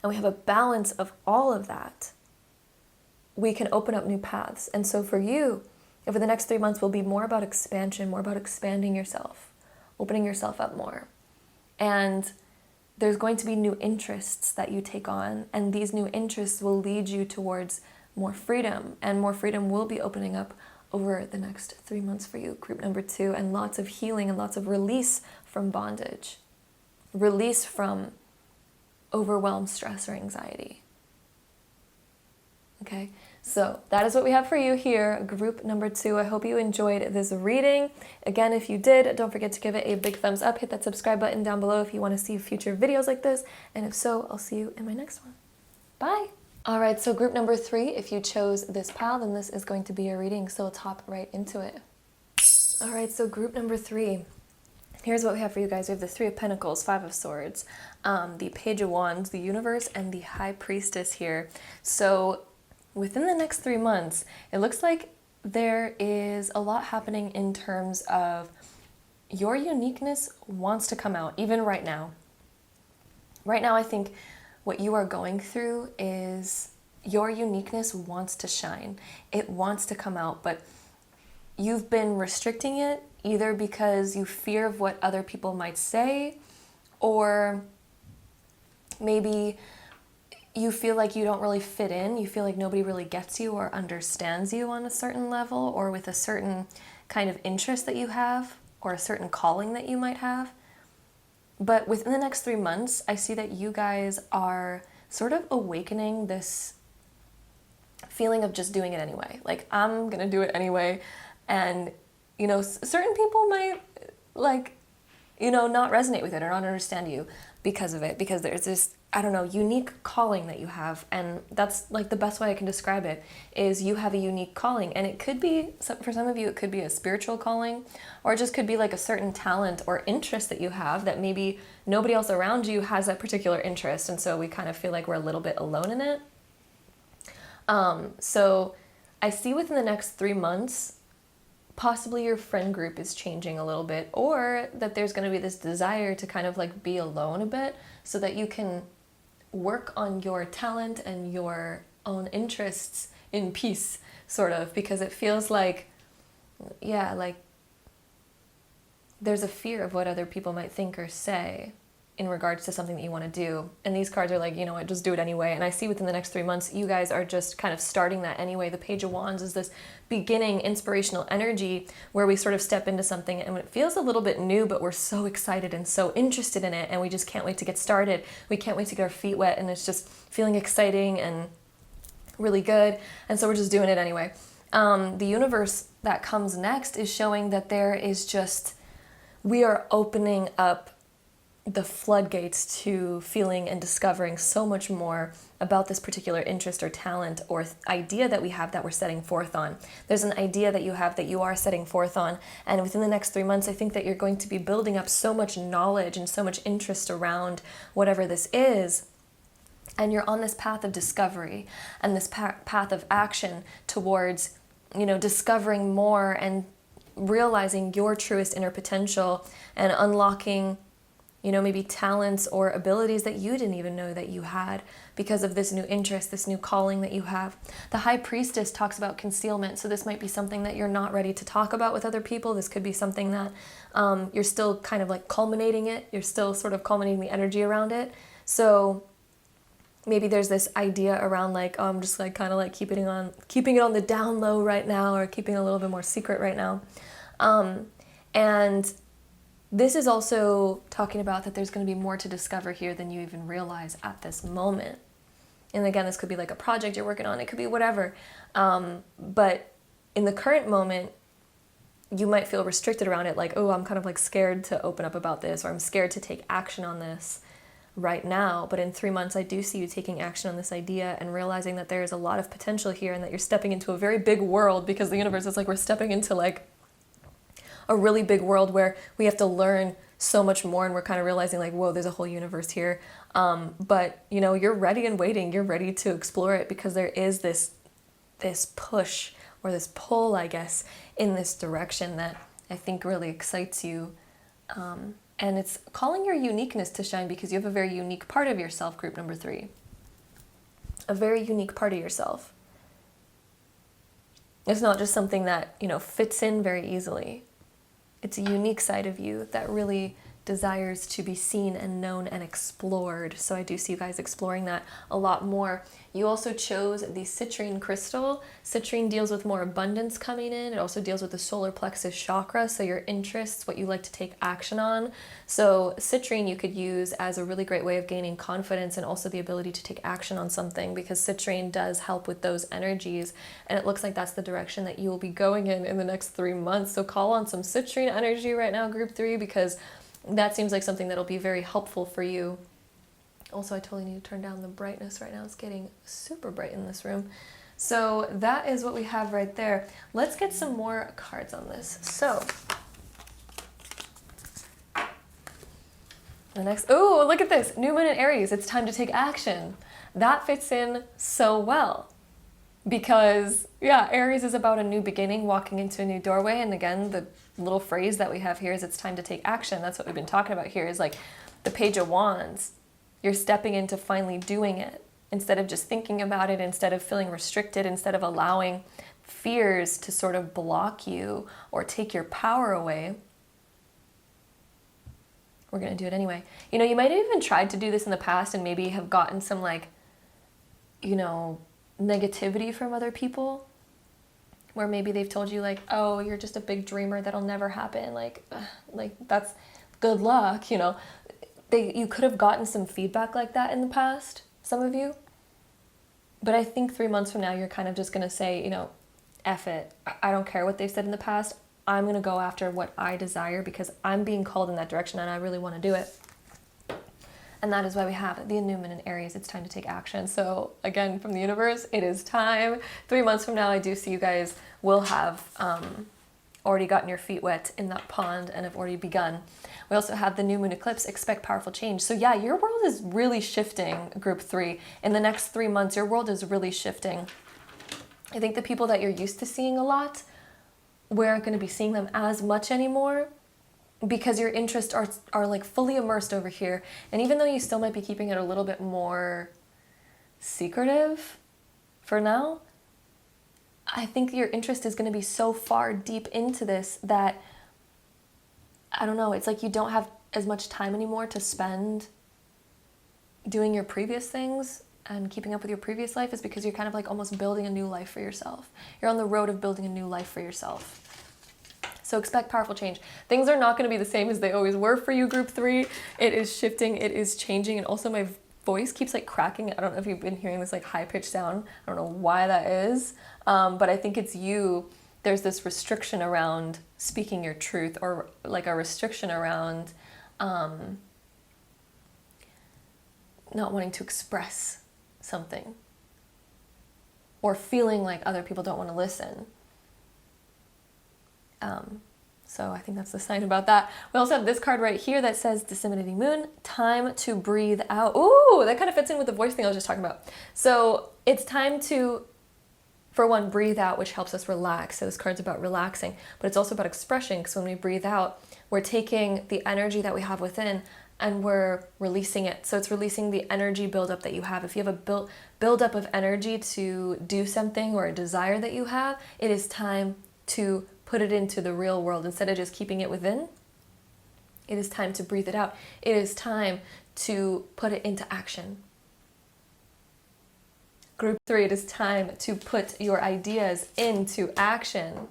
and we have a balance of all of that, we can open up new paths. And so for you, over the next 3 months will be more about expansion, more about expanding yourself, opening yourself up more. And there's going to be new interests that you take on, and these new interests will lead you towards more freedom, and more freedom will be opening up over the next 3 months for you, group number 2, and lots of healing and lots of release from bondage, release from overwhelm, stress, or anxiety. Okay, so that is what we have for you here, group number 2. I hope you enjoyed this reading. Again, if you did, don't forget to give it a big thumbs up. Hit that subscribe button down below if you want to see future videos like this. And if so, I'll see you in my next one. Bye. All right, so group number 3, if you chose this pile, then this is going to be your reading, so let's hop right into it. All right, so group number 3. Here's what we have for you guys. We have the 3 of Pentacles, 5 of Swords, the Page of Wands, the Universe, and the High Priestess here. So within the next 3 months, it looks like there is a lot happening in terms of your uniqueness wants to come out, even right now. Right now, I think what you are going through is your uniqueness wants to shine. It wants to come out, but you've been restricting it either because you fear of what other people might say, or maybe you feel like you don't really fit in. You feel like nobody really gets you or understands you on a certain level, or with a certain kind of interest that you have, or a certain calling that you might have. But within the next 3 months, I see that you guys are sort of awakening this feeling of just doing it anyway. Like, I'm gonna do it anyway. And, you know, certain people might, like, you know, not resonate with it or not understand you because of it, because there's this, I don't know, unique calling that you have. And that's like the best way I can describe it is you have a unique calling. And it could be, for some of you, it could be a spiritual calling, or it just could be like a certain talent or interest that you have that maybe nobody else around you has that particular interest. And so we kind of feel like we're a little bit alone in it. So I see within the next 3 months, possibly your friend group is changing a little bit, or that there's going to be this desire to kind of like be alone a bit so that you can work on your talent and your own interests in peace, sort of, because it feels like, yeah, like there's a fear of what other people might think or say in regards to something that you want to do. And these cards are like, you know what, just do it anyway. And I see within the next 3 months, you guys are just kind of starting that anyway. The Page of Wands is this beginning inspirational energy where we sort of step into something and it feels a little bit new, but we're so excited and so interested in it. And we just can't wait to get started. We can't wait to get our feet wet, and it's just feeling exciting and really good. And so we're just doing it anyway. The universe that comes next is showing that there is just, we are opening up the floodgates to feeling and discovering so much more about this particular interest or talent or idea that we have that we're setting forth on. There's an idea that you have that you are setting forth on, and within the next 3 months, I think that you're going to be building up so much knowledge and so much interest around whatever this is, and you're on this path of discovery and this path of action towards, you know, discovering more and realizing your truest inner potential and unlocking, you know, maybe talents or abilities that you didn't even know that you had because of this new interest, this new calling that you have. The High Priestess talks about concealment. So this might be something that you're not ready to talk about with other people. This could be something that you're still kind of like culminating it. You're still sort of culminating the energy around it. So maybe there's this idea around like, oh, I'm just like kind of like keeping it on the down low right now, or keeping it a little bit more secret right now. And this is also talking about that there's going to be more to discover here than you even realize at this moment. And again, this could be like a project you're working on. It could be whatever. But in the current moment, you might feel restricted around it. Like, oh, I'm kind of like scared to open up about this, or I'm scared to take action on this right now. But in 3 months, I do see you taking action on this idea and realizing that there is a lot of potential here and that you're stepping into a very big world, because the universe is like, we're stepping into like a really big world where we have to learn so much more, and we're kind of realizing like, whoa, there's a whole universe here. But you know, you're ready and waiting. You're ready to explore it because there is this push or this pull, I guess, in this direction that I think really excites you. And it's calling your uniqueness to shine because you have a very unique part of yourself, group number 3. A very unique part of yourself. It's not just something that, you know, fits in very easily. It's a unique side of you that really desires to be seen and known and explored. So I do see you guys exploring that a lot more. You also chose the citrine crystal. Citrine deals with more abundance coming in. It also deals with the solar plexus chakra, so your interests, what you like to take action on. So citrine you could use as a really great way of gaining confidence and also the ability to take action on something, because citrine does help with those energies, and it looks like that's the direction that you will be going in the next 3 months. So call on some citrine energy right now, group 3, because that seems like something that'll be very helpful for you. Also, I totally need to turn down the brightness right now. It's getting super bright in this room. So that is what we have right there. Let's get some more cards on this. So the next, oh, look at this. New Moon in Aries. It's time to take action. That fits in so well. Because, yeah, Aries is about a new beginning, walking into a new doorway. And again, the little phrase that we have here is it's time to take action. That's what we've been talking about here, is like the Page of Wands. You're stepping into finally doing it instead of just thinking about it, instead of feeling restricted, instead of allowing fears to sort of block you or take your power away. We're going to do it anyway. You know, you might have even tried to do this in the past and maybe have gotten some, like, you know, negativity from other people, where maybe they've told you, like, oh, you're just a big dreamer, that'll never happen, like that's good luck, you know. You could have gotten some feedback like that in the past, some of you. But I think 3 months from now, you're kind of just going to say, you know, F it. I don't care what they've said in the past. I'm going to go after what I desire because I'm being called in that direction and I really want to do it. And that is why we have the Numen in Aries. It's time to take action. So again, from the universe, it is time. 3 months from now, I do see you guys will have already gotten your feet wet in that pond and have already begun. We also have the new moon eclipse. Expect powerful change. So yeah, your world is really shifting, group 3. In the next 3 months, your world is really shifting. I think the people that you're used to seeing a lot, we aren't going to be seeing them as much anymore, because your interests are like fully immersed over here. And even though you still might be keeping it a little bit more secretive for now, I think your interest is going to be so far deep into this that, I don't know, it's like you don't have as much time anymore to spend doing your previous things and keeping up with your previous life, is because you're kind of like almost building a new life for yourself. You're on the road of building a new life for yourself. So expect powerful change. Things are not going to be the same as they always were for you, group 3. It is shifting, it is changing, and also my voice keeps like cracking. I don't know if you've been hearing this like high-pitched sound. I don't know why that is, but I think it's you. There's this restriction around speaking your truth, or like a restriction around not wanting to express something, or feeling like other people don't want to listen. So I think that's the sign about that. We also have this card right here that says Disseminating Moon, time to breathe out. Ooh, that kind of fits in with the voice thing I was just talking about. So it's time to, for one, breathe out, which helps us relax. So this card's about relaxing, but it's also about expression, because when we breathe out, we're taking the energy that we have within and we're releasing it. So it's releasing the energy buildup that you have. If you have a buildup of energy to do something, or a desire that you have, it is time to put it into the real world instead of just keeping it within. It is time to breathe it out. It is time to put it into action. Group 3, it is time to put your ideas into action.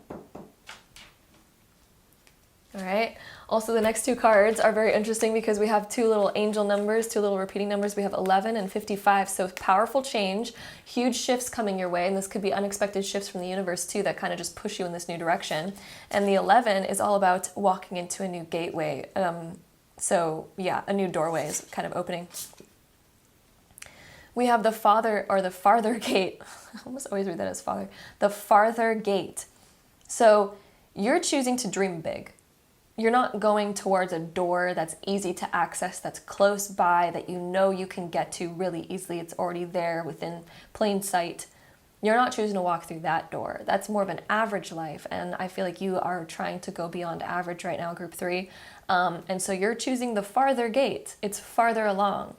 All right. Also, the next 2 cards are very interesting because we have 2 little angel numbers, 2 little repeating numbers. We have 11 and 55. So powerful change, huge shifts coming your way. And this could be unexpected shifts from the universe too, that kind of just push you in this new direction. And the 11 is all about walking into a new gateway. So yeah, a new doorway is kind of opening. We have the Father, or the farther gate. I almost always read that as father. The farther gate. So you're choosing to dream big. You're not going towards a door that's easy to access, that's close by, that you know you can get to really easily. It's already there within plain sight. You're not choosing to walk through that door. That's more of an average life. And I feel like you are trying to go beyond average right now, group 3. And so you're choosing the farther gate. It's farther along.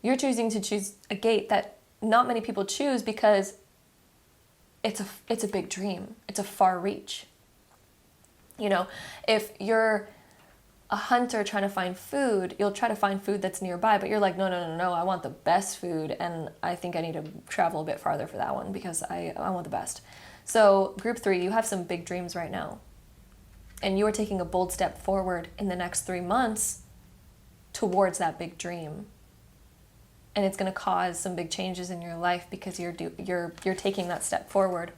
You're choosing to choose a gate that not many people choose because it's a big dream. It's a far reach. You know, if you're a hunter trying to find food, you'll try to find food that's nearby, but you're like, no, I want the best food, and I think I need to travel a bit farther for that one because I want the best. So group 3, you have some big dreams right now, and you are taking a bold step forward in the next 3 months towards that big dream. And it's going to cause some big changes in your life because you're taking that step forward.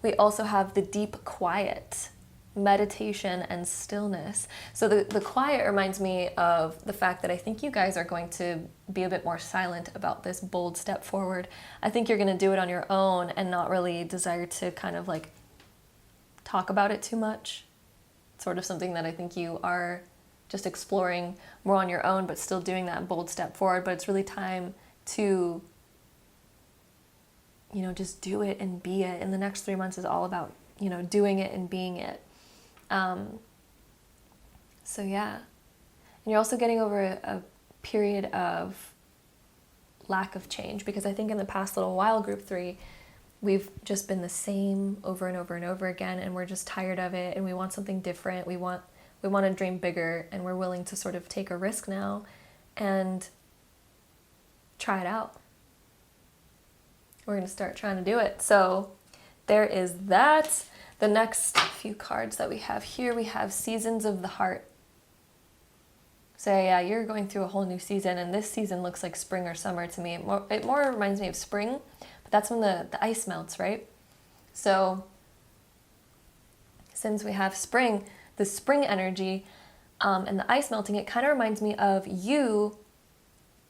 We also have the deep quiet, meditation and stillness. So the quiet reminds me of the fact that I think you guys are going to be a bit more silent about this bold step forward. I think you're going to do it on your own and not really desire to kind of like talk about it too much. It's sort of something that I think you are just exploring more on your own, but still doing that bold step forward. But it's really time to, just do it and be it. And the next 3 months is all about, doing it and being it. So yeah. And you're also getting over a period of lack of change, because I think in the past little while, group 3, we've just been the same over and over and over again, and we're just tired of it, and we want something different. We want to dream bigger, and we're willing to sort of take a risk now and try it out. We're going to start trying to do it. So there is that. The next few cards that we have here, we have Seasons of the Heart. So yeah, you're going through a whole new season, and this season looks like spring or summer to me. It more reminds me of spring, but that's when the ice melts, right? So since we have spring, the spring energy and the ice melting, it kind of reminds me of you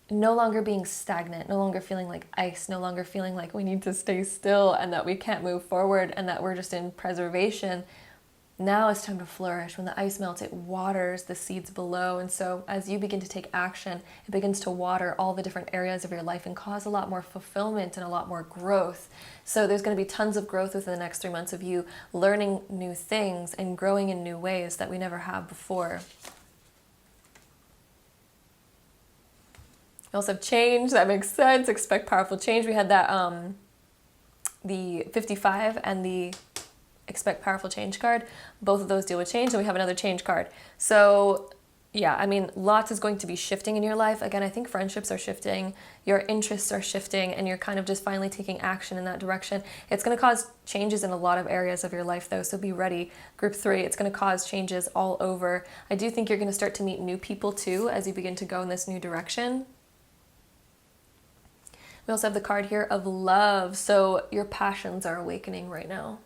no longer being stagnant, no longer feeling like ice, no longer feeling like we need to stay still and that we can't move forward and that we're just in preservation. Now it's time to flourish. When the ice melts, it waters the seeds below. And so as you begin to take action, it begins to water all the different areas of your life and cause a lot more fulfillment and a lot more growth. So there's going to be tons of growth within the next 3 months of you learning new things and growing in new ways that we never have before. We also have change. That makes sense. Expect powerful change. We had that, the 55 and the expect powerful change card. Both of those deal with change, and we have another change card. So yeah, I mean, lots is going to be shifting in your life. Again, I think friendships are shifting, your interests are shifting, and you're kind of just finally taking action in that direction. It's going to cause changes in a lot of areas of your life though, so be ready. Group 3, it's going to cause changes all over. I do think you're going to start to meet new people too as you begin to go in this new direction. We also have the card here of love. So your passions are awakening right now.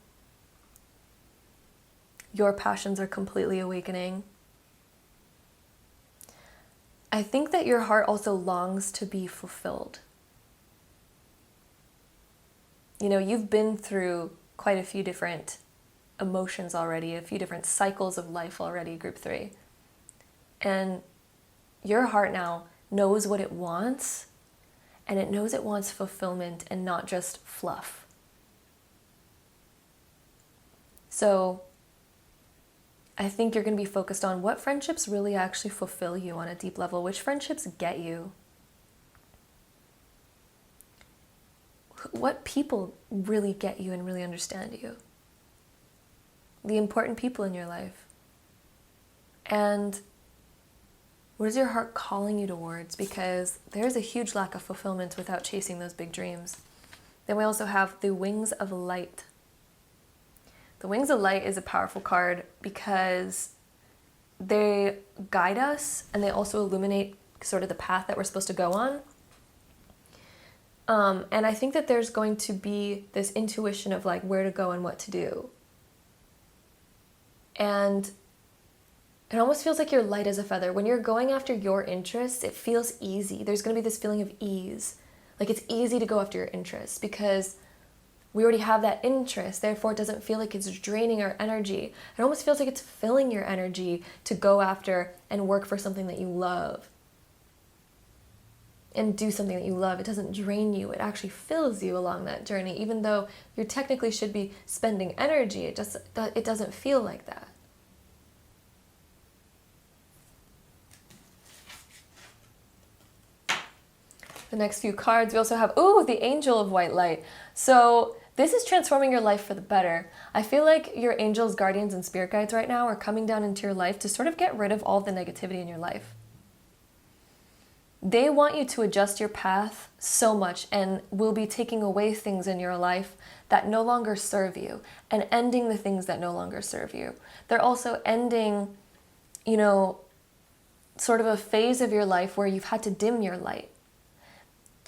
Your passions are completely awakening. I think that your heart also longs to be fulfilled. You've been through quite a few different emotions already, a few different cycles of life already, group 3. And your heart now knows what it wants, and it knows it wants fulfillment and not just fluff. So I think you're going to be focused on what friendships really actually fulfill you on a deep level, which friendships get you. What people really get you and really understand you. The important people in your life. And what is your heart calling you towards? Because there's a huge lack of fulfillment without chasing those big dreams. Then we also have the Wings of Light. The Wings of Light is a powerful card because they guide us and they also illuminate sort of the path that we're supposed to go on. And I think that there's going to be this intuition of like where to go and what to do. And it almost feels like you're light as a feather. When you're going after your interests, it feels easy. There's going to be this feeling of ease. Like it's easy to go after your interests because we already have that interest, therefore it doesn't feel like it's draining our energy. It almost feels like it's filling your energy to go after and work for something that you love. And do something that you love. It doesn't drain you, it actually fills you along that journey. Even though you technically should be spending energy, it doesn't feel like that. The next few cards, we also have, the Angel of White Light. So this is transforming your life for the better. I feel like your angels, guardians, and spirit guides right now are coming down into your life to sort of get rid of all the negativity in your life. They want you to adjust your path so much and will be taking away things in your life that no longer serve you and ending the things that no longer serve you. They're also ending, sort of a phase of your life where you've had to dim your light.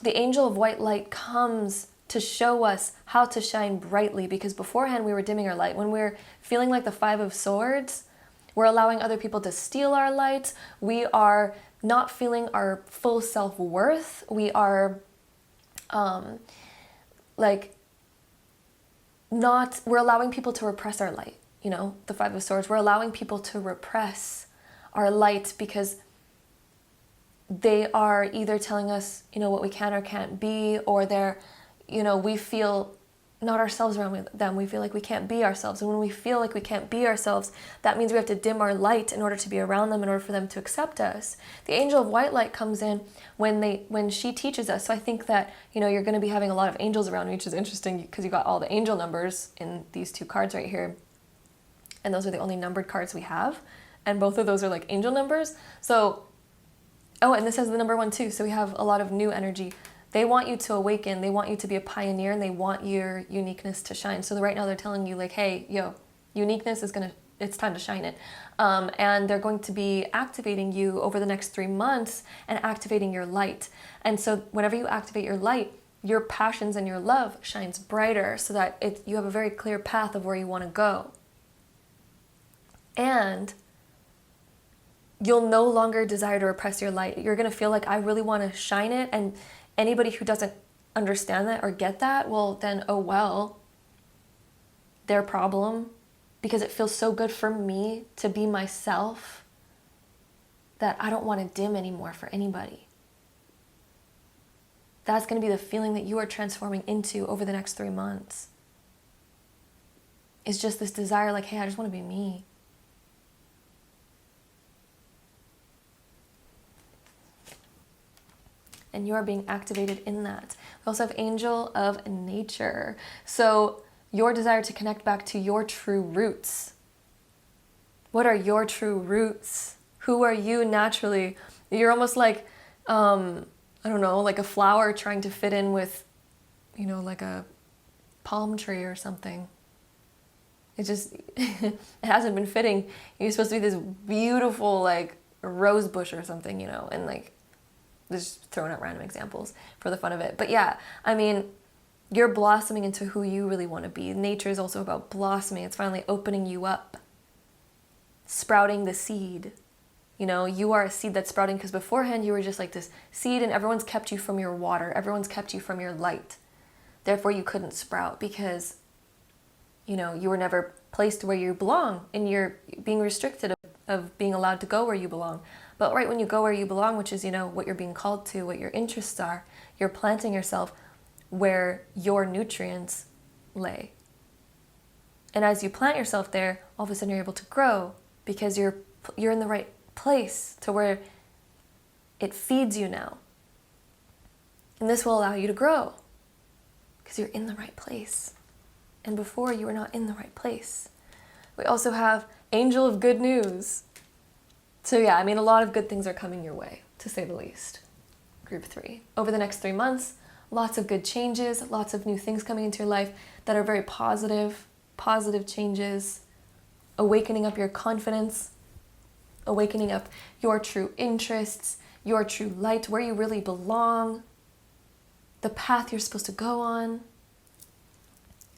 The Angel of White Light comes to show us how to shine brightly, because beforehand we were dimming our light. When we're feeling like the 5 of Swords, we're allowing other people to steal our light. We are not feeling our full self-worth. We are we're allowing people to repress our light. The 5 of Swords, we're allowing people to repress our light because they are either telling us, what we can or can't be, or they're, we feel not ourselves around them. We feel like we can't be ourselves. And when we feel like we can't be ourselves, that means we have to dim our light in order to be around them, in order for them to accept us. The angel of white light comes in when she teaches us. So I think that, you're going to be having a lot of angels around you, which is interesting because you got all the angel numbers in these two cards right here. And those are the only numbered cards we have. And both of those are like angel numbers. So, and this has the number 1 too. So we have a lot of new energy. They want you to awaken. They want you to be a pioneer, and they want your uniqueness to shine. So right now they're telling you like, hey, uniqueness it's time to shine it. And they're going to be activating you over the next 3 months and activating your light. And so whenever you activate your light, your passions and your love shines brighter, so that you have a very clear path of where you want to go. And you'll no longer desire to repress your light. You're going to feel like, I really want to shine it. And anybody who doesn't understand that or get that, well, then, oh well, their problem, because it feels so good for me to be myself that I don't want to dim anymore for anybody. That's going to be the feeling that you are transforming into over the next 3 months. It's just this desire like, hey, I just want to be me. And you are being activated in that. We also have angel of nature. So your desire to connect back to your true roots. What are your true roots? Who are you naturally? You're almost like, like a flower trying to fit in with, like a palm tree or something. It just, it hasn't been fitting. You're supposed to be this beautiful, like, rose bush or something, and like, just throwing out random examples for the fun of it. But yeah, you're blossoming into who you really want to be. Nature is also about blossoming. It's finally opening you up, sprouting the seed. You are a seed that's sprouting, because beforehand you were just like this seed, and everyone's kept you from your water. Everyone's kept you from your light. Therefore, you couldn't sprout because, you were never placed where you belong, and you're being restricted of being allowed to go where you belong. But right when you go where you belong, which is, what you're being called to, what your interests are, you're planting yourself where your nutrients lay. And as you plant yourself there, all of a sudden you're able to grow, because you're in the right place to where it feeds you now. And this will allow you to grow because you're in the right place. And before, you were not in the right place. We also have angel of good news. So yeah, a lot of good things are coming your way, to say the least. Group 3. Over the next 3 months, lots of good changes, lots of new things coming into your life that are very positive changes, awakening up your confidence, awakening up your true interests, your true light, where you really belong, the path you're supposed to go on.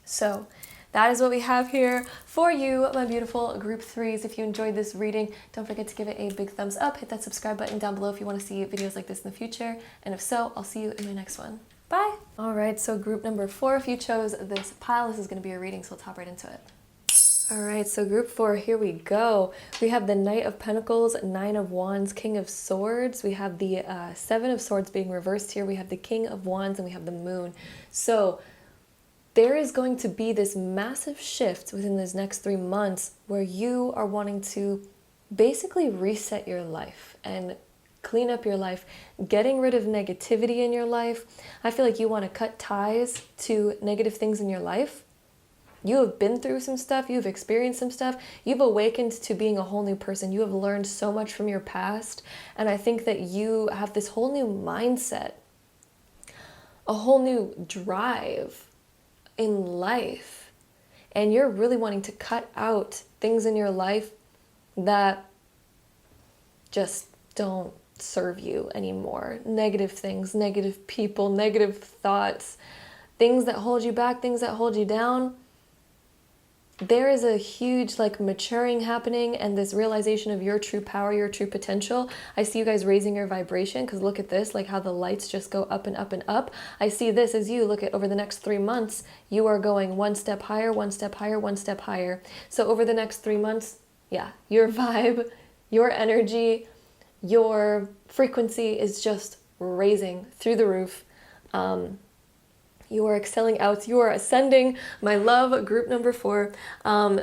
So that is what we have here for you, my beautiful group 3s. If you enjoyed this reading, don't forget to give it a big thumbs up. Hit that subscribe button down below if you want to see videos like this in the future. And if so, I'll see you in my next one. Bye! Alright, so group number 4, if you chose this pile, this is going to be a reading, so we'll hop right into it. Alright, so group 4, here we go. We have the Knight of Pentacles, 9 of Wands, King of Swords. We have the 7 of Swords being reversed here. We have the King of Wands, and we have the Moon. So there is going to be this massive shift within these next 3 months where you are wanting to basically reset your life and clean up your life, getting rid of negativity in your life. I feel like you want to cut ties to negative things in your life. You have been through some stuff, you've experienced some stuff, you've awakened to being a whole new person, you have learned so much from your past, and I think that you have this whole new mindset, a whole new drive in life, and you're really wanting to cut out things in your life that just don't serve you anymore. Negative things, negative people, negative thoughts, things that hold you back, things that hold you down. There is a huge maturing happening and this realization of your true power, your true potential. I see you guys raising your vibration because look at this, how the lights just go up and up and up. I see this as you look at over the next 3 months, you are going one step higher, one step higher, one step higher. So over the next 3 months, yeah, your vibe, your energy, your frequency is just raising through the roof. You are excelling out. You are ascending. My love, group number 4.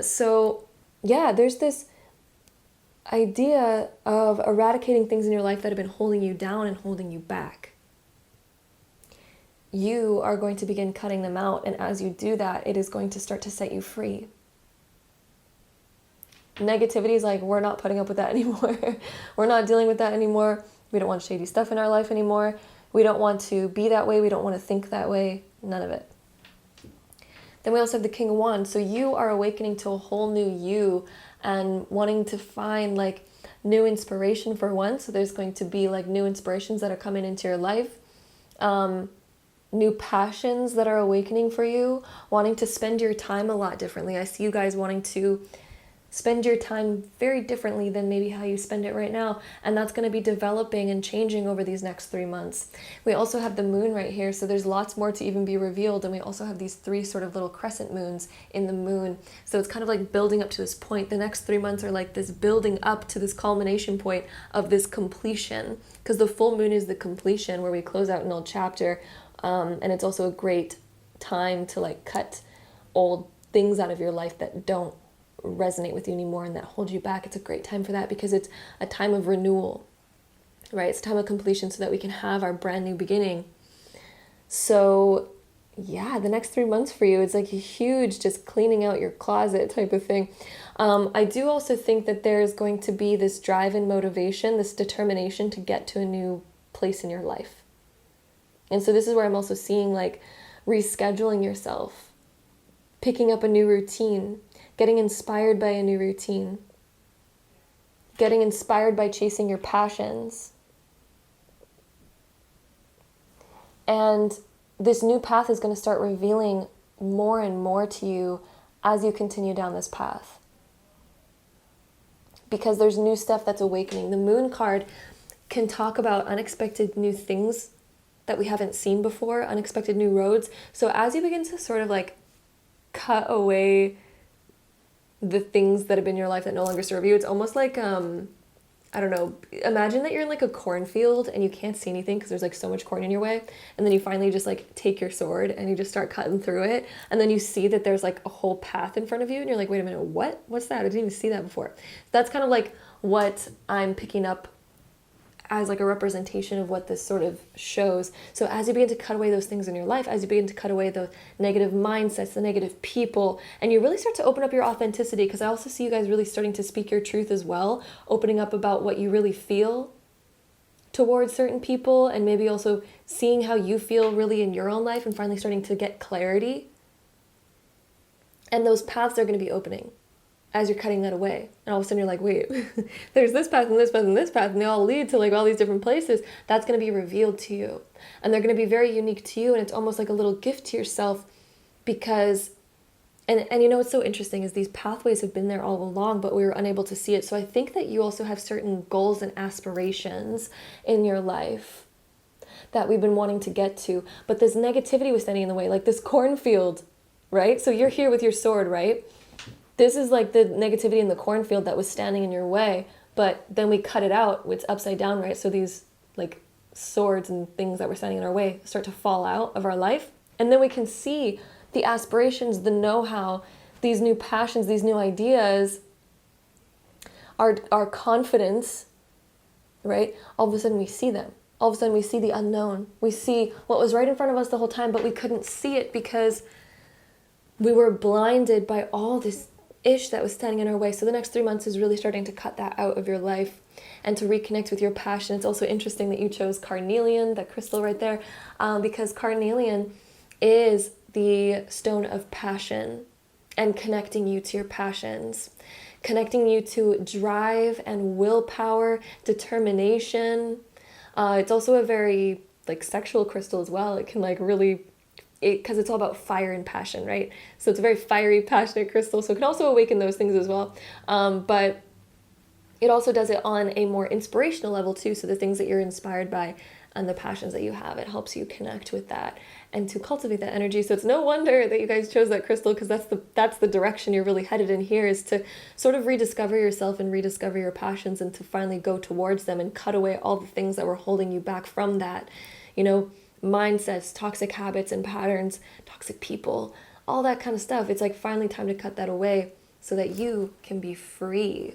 So yeah, there's this idea of eradicating things in your life that have been holding you down and holding you back. You are going to begin cutting them out, and as you do that, it is going to start to set you free. Negativity is like, we're not putting up with that anymore. We're not dealing with that anymore. We don't want shady stuff in our life anymore. We don't want to be that way. We don't want to think that way. None of it. Then we also have the King of Wands. So you are awakening to a whole new you and wanting to find like new inspiration for one. So there's going to be like new inspirations that are coming into your life. New passions that are awakening for you, wanting to spend your time a lot differently. I see you guys wanting to spend your time very differently than maybe how you spend it right now. And that's going to be developing and changing over these next 3 months. We also have the moon right here. So there's lots more to even be revealed. And we also have these 3 sort of little crescent moons in the moon. So it's kind of like building up to this point. The next 3 months are like this building up to this culmination point of this completion. Because the full moon is the completion where we close out an old chapter. And it's also a great time to like cut old things out of your life that don't resonate with you anymore and that hold you back. It's a great time for that because it's a time of renewal, right? It's a time of completion so that we can have our brand new beginning. So yeah, the next 3 months for you, it's like a huge just cleaning out your closet type of thing. I do also think that there's going to be this drive and motivation, this determination to get to a new place in your life. And so this is where I'm also seeing like rescheduling yourself, picking up a new routine, getting inspired by a new routine, getting inspired by chasing your passions. And this new path is going to start revealing more and more to you as you continue down this path. Because there's new stuff that's awakening. The moon card can talk about unexpected new things that we haven't seen before, unexpected new roads. So as you begin to sort of like cut away the things that have been in your life that no longer serve you, it's almost like, I don't know, imagine that you're in like a cornfield and you can't see anything because there's like so much corn in your way. And then you finally just like take your sword and you just start cutting through it. And then you see that there's like a whole path in front of you and you're like, wait a minute, what's that? I didn't even see that before. That's kind of like what I'm picking up as like a representation of what this sort of shows. So as you begin to cut away those things in your life, as you begin to cut away the negative mindsets, the negative people, and you really start to open up your authenticity, because I also see you guys really starting to speak your truth as well, opening up about what you really feel towards certain people, and maybe also seeing how you feel really in your own life and finally starting to get clarity. And those paths are going to be opening as you're cutting that away. And all of a sudden you're like, wait, there's this path and this path and this path, and they all lead to like all these different places. That's going to be revealed to you. And they're going to be very unique to you. And it's almost like a little gift to yourself because, and you know, what's so interesting is these pathways have been there all along, but we were unable to see it. So I think that you also have certain goals and aspirations in your life that we've been wanting to get to. But this negativity was standing in the way, like this cornfield, right? So you're here with your sword, right? This is like the negativity in the cornfield that was standing in your way, but then we cut it out. It's upside down, right? So these like swords and things that were standing in our way start to fall out of our life. And then we can see the aspirations, the know-how, these new passions, these new ideas, our confidence, right? All of a sudden we see them. All of a sudden we see the unknown. We see what was right in front of us the whole time, but we couldn't see it because we were blinded by all this ish that was standing in our way. So the next 3 months is really starting to cut that out of your life and to reconnect with your passion. It's also interesting that you chose carnelian, that crystal right there, because carnelian is the stone of passion and connecting you to your passions, connecting you to drive and willpower, determination. It's also a very like sexual crystal as well. It can like really, because it's all about fire and passion, right? So it's a very fiery, passionate crystal. So it can also awaken those things as well. But it also does it on a more inspirational level too. So the things that you're inspired by and the passions that you have. It helps you connect with that and to cultivate that energy. So it's no wonder that you guys chose that crystal, because that's the direction you're really headed in here, is to sort of rediscover yourself and rediscover your passions, and to finally go towards them and cut away all the things that were holding you back from that. You know, mindsets, toxic habits and patterns, toxic people, all that kind of stuff. It's like finally time to cut that away so that you can be free.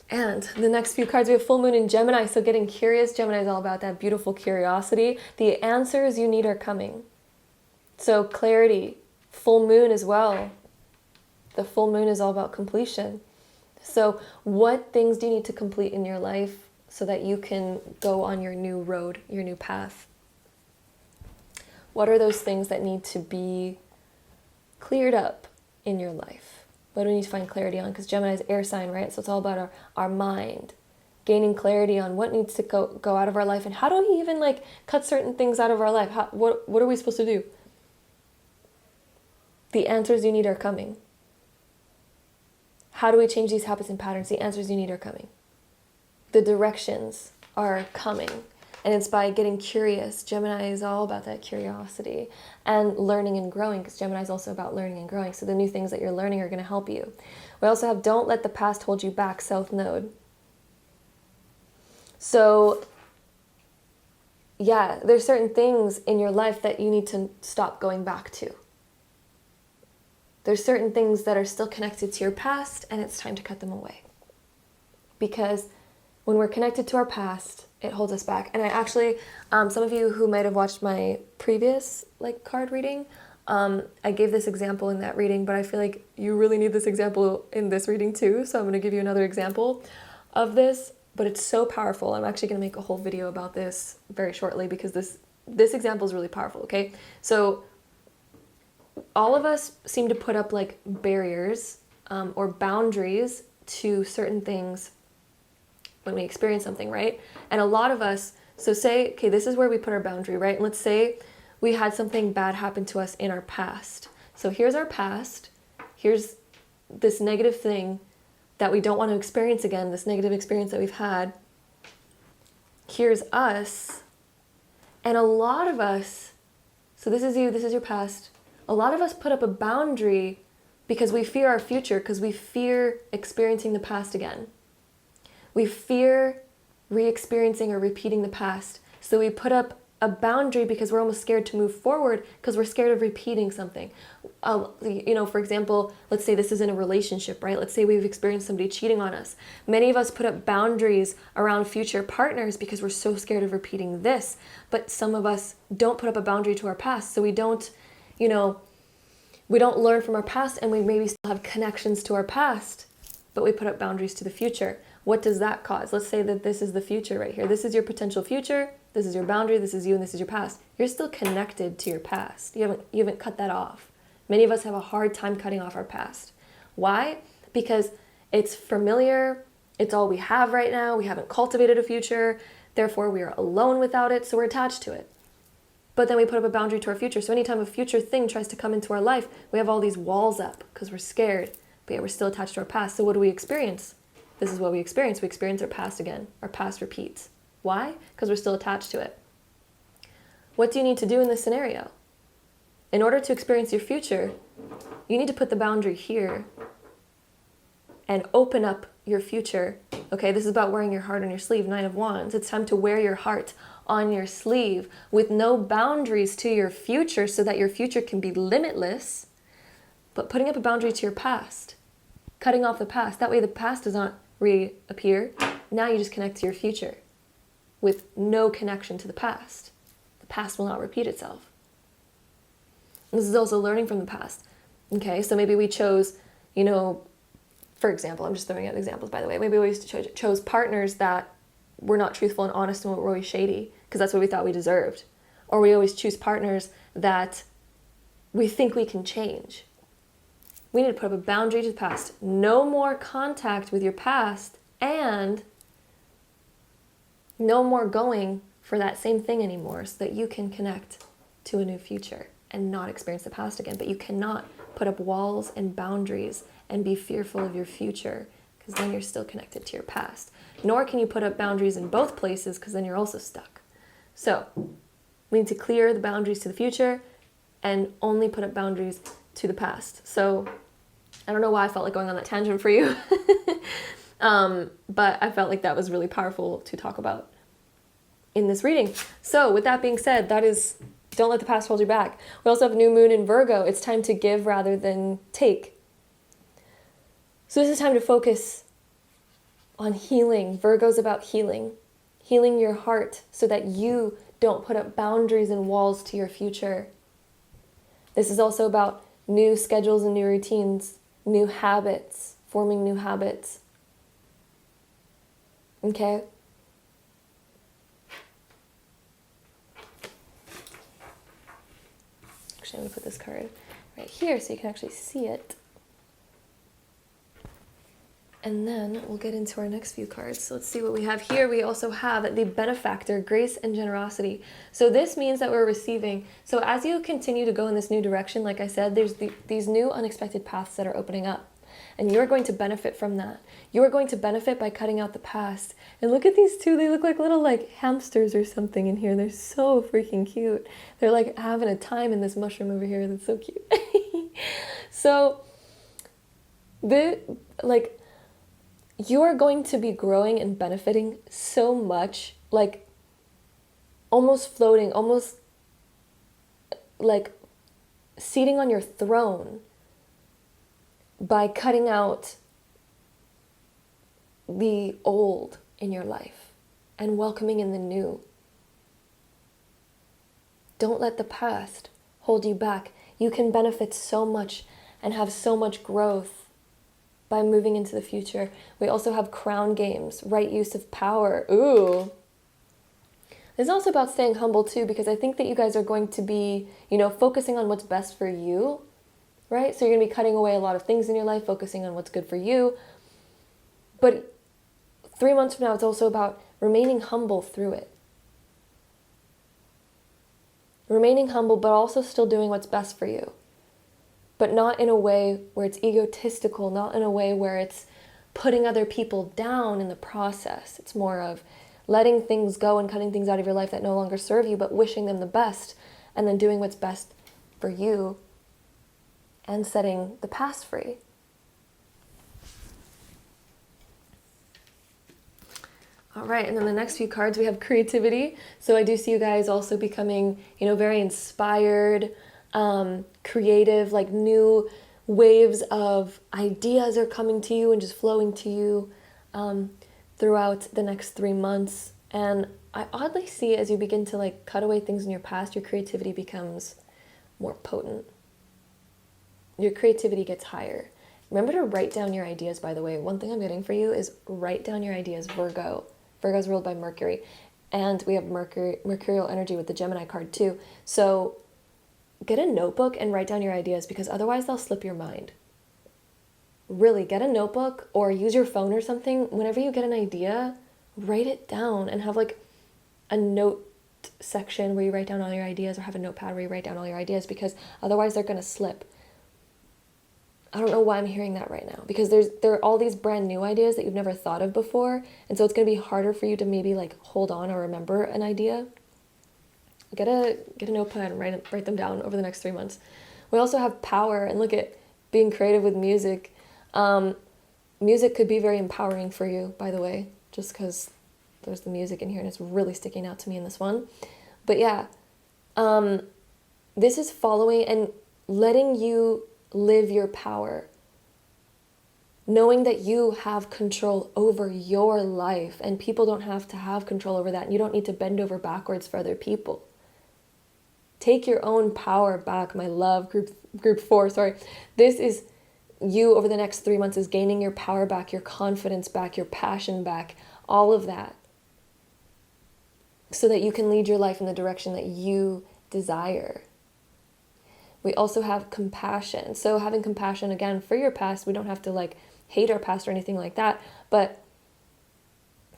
And the next few cards, we have full moon in Gemini. So getting curious, Gemini is all about that beautiful curiosity. The answers you need are coming. So clarity, full moon as well. The full moon is all about completion. So what things do you need to complete in your life so that you can go on your new road, your new path? What are those things that need to be cleared up in your life? What do we need to find clarity on? Because Gemini is air sign, right? So it's all about our mind, gaining clarity on what needs to go out of our life, and how do we even like cut certain things out of our life? What are we supposed to do? The answers you need are coming. How do we change these habits and patterns? The answers you need are coming. The directions are coming. And it's by getting curious. Gemini is all about that curiosity and learning and growing, because Gemini is also about learning and growing. So the new things that you're learning are going to help you. We also have don't let the past hold you back, South Node. So yeah, there's certain things in your life that you need to stop going back to. There's certain things that are still connected to your past, and it's time to cut them away. Because when we're connected to our past, it holds us back. And I actually, some of you who might have watched my previous card reading, I gave this example in that reading, but I feel like you really need this example in this reading too. So I'm going to give you another example of this, but it's so powerful. I'm actually going to make a whole video about this very shortly, because this example is really powerful, okay? So all of us seem to put up barriers or boundaries to certain things when we experience something, right? And a lot of us, so say, okay, this is where we put our boundary, right? And let's say we had something bad happen to us in our past. So here's our past. Here's this negative thing that we don't want to experience again, this negative experience that we've had. Here's us. And a lot of us, so this is you, this is your past. A lot of us put up a boundary because we fear our future, because we fear experiencing the past again. We fear re-experiencing or repeating the past. So we put up a boundary because we're almost scared to move forward, because we're scared of repeating something. For example, let's say this is in a relationship, right? Let's say we've experienced somebody cheating on us. Many of us put up boundaries around future partners because we're so scared of repeating this. But some of us don't put up a boundary to our past. So we don't learn from our past, and we maybe still have connections to our past, but we put up boundaries to the future. What does that cause? Let's say that this is the future right here. This is your potential future. This is your boundary. This is you, and this is your past. You're still connected to your past. You haven't cut that off. Many of us have a hard time cutting off our past. Why? Because it's familiar. It's all we have right now. We haven't cultivated a future. Therefore, we are alone without it, so we're attached to it. But then we put up a boundary to our future. So anytime a future thing tries to come into our life, we have all these walls up because we're scared, but yet we're still attached to our past. So what do we experience? This is what we experience. We experience our past again. Our past repeats. Why? Because we're still attached to it. What do you need to do in this scenario? In order to experience your future, you need to put the boundary here and open up your future. Okay, this is about wearing your heart on your sleeve, Nine of Wands. It's time to wear your heart on your sleeve with no boundaries to your future, so that your future can be limitless, but putting up a boundary to your past, cutting off the past. That way the past does not reappear. Now you just connect to your future with no connection to the past. The past will not repeat itself. This is also learning from the past. Okay, so maybe we chose, for example, I'm just throwing out examples, by the way. Maybe we chose partners that were not truthful and honest and were always shady, because that's what we thought we deserved. Or we always choose partners that we think we can change. We need to put up a boundary to the past. No more contact with your past, and no more going for that same thing anymore, so that you can connect to a new future and not experience the past again. But you cannot put up walls and boundaries and be fearful of your future, because then you're still connected to your past. Nor can you put up boundaries in both places, because then you're also stuck. So we need to clear the boundaries to the future and only put up boundaries to the past. So I don't know why I felt like going on that tangent for you. But I felt like that was really powerful to talk about in this reading. So with that being said, that is, don't let the past hold you back. We also have new moon in Virgo. It's time to give rather than take. So this is time to focus on healing. Virgo's about healing. Healing your heart so that you don't put up boundaries and walls to your future. This is also about new schedules and new routines, new habits, forming new habits. Okay? Actually, I'm going to put this card right here so you can actually see it. And then we'll get into our next few cards. So let's see what we have here. We also have the benefactor, grace and generosity. So this means that we're receiving. So as you continue to go in this new direction, like I said, there's these new unexpected paths that are opening up. And you're going to benefit from that. You're going to benefit by cutting out the past. And look at these two. They look like little hamsters or something in here. They're so freaking cute. They're like having a time in this mushroom over here. That's so cute. So you're going to be growing and benefiting so much, like almost floating, almost like seating on your throne by cutting out the old in your life and welcoming in the new. Don't let the past hold you back. You can benefit so much and have so much growth by moving into the future. We also have crown games, right use of power. Ooh. It's also about staying humble too, because I think that you guys are going to be, focusing on what's best for you, right? So you're going to be cutting away a lot of things in your life, focusing on what's good for you. But 3 months from now, it's also about remaining humble through it. Remaining humble, but also still doing what's best for you. But not in a way where it's egotistical, not in a way where it's putting other people down in the process. It's more of letting things go and cutting things out of your life that no longer serve you, but wishing them the best, and then doing what's best for you and setting the past free. All right, and then the next few cards, we have creativity. So I do see you guys also becoming, very inspired, creative, like new waves of ideas are coming to you and just flowing to you throughout the next 3 months. And I oddly see as you begin to cut away things in your past, your creativity becomes more potent. Your creativity gets higher. Remember to write down your ideas, by the way. One thing I'm getting for you is write down your ideas, Virgo. Virgo's ruled by Mercury. And we have mercurial energy with the Gemini card too. So get a notebook and write down your ideas, because otherwise they'll slip your mind. Really, get a notebook or use your phone or something. Whenever you get an idea, write it down and have a note section where you write down all your ideas, or have a notepad where you write down all your ideas, because otherwise they're going to slip. I don't know why I'm hearing that right now, because there are all these brand new ideas that you've never thought of before, and so it's going to be harder for you to maybe hold on or remember an idea. Get a notepad and write them down over the next 3 months. We also have power, and look at being creative with music. Music could be very empowering for you, by the way, just because there's the music in here and it's really sticking out to me in this one. But yeah, this is following and letting you live your power. Knowing that you have control over your life, and people don't have to have control over that. And you don't need to bend over backwards for other people. Take your own power back, my love. Group 4, sorry. This is you over the next 3 months, is gaining your power back, your confidence back, your passion back, all of that. So that you can lead your life in the direction that you desire. We also have compassion. So having compassion, again, for your past, we don't have to hate our past or anything like that. But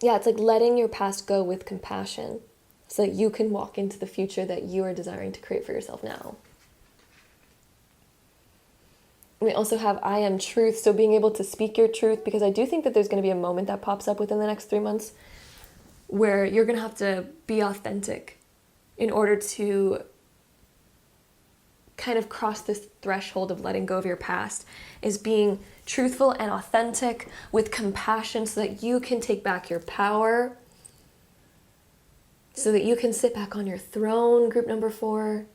yeah, it's letting your past go with compassion so that you can walk into the future that you are desiring to create for yourself now. We also have I am truth, so being able to speak your truth, because I do think that there's going to be a moment that pops up within the next 3 months where you're going to have to be authentic in order to kind of cross this threshold of letting go of your past, is being truthful and authentic with compassion so that you can take back your power, so that you can sit back on your throne, group number 4.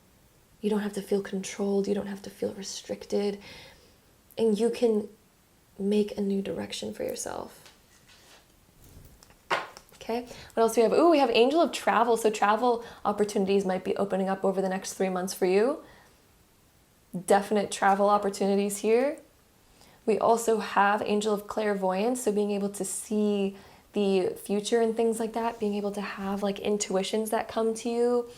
You don't have to feel controlled. You don't have to feel restricted. And you can make a new direction for yourself. Okay, what else do we have? Ooh, we have Angel of Travel. So travel opportunities might be opening up over the next 3 months for you. Definite travel opportunities here. We also have Angel of Clairvoyance, so being able to see the future and things like that, being able to have like intuitions that come to you.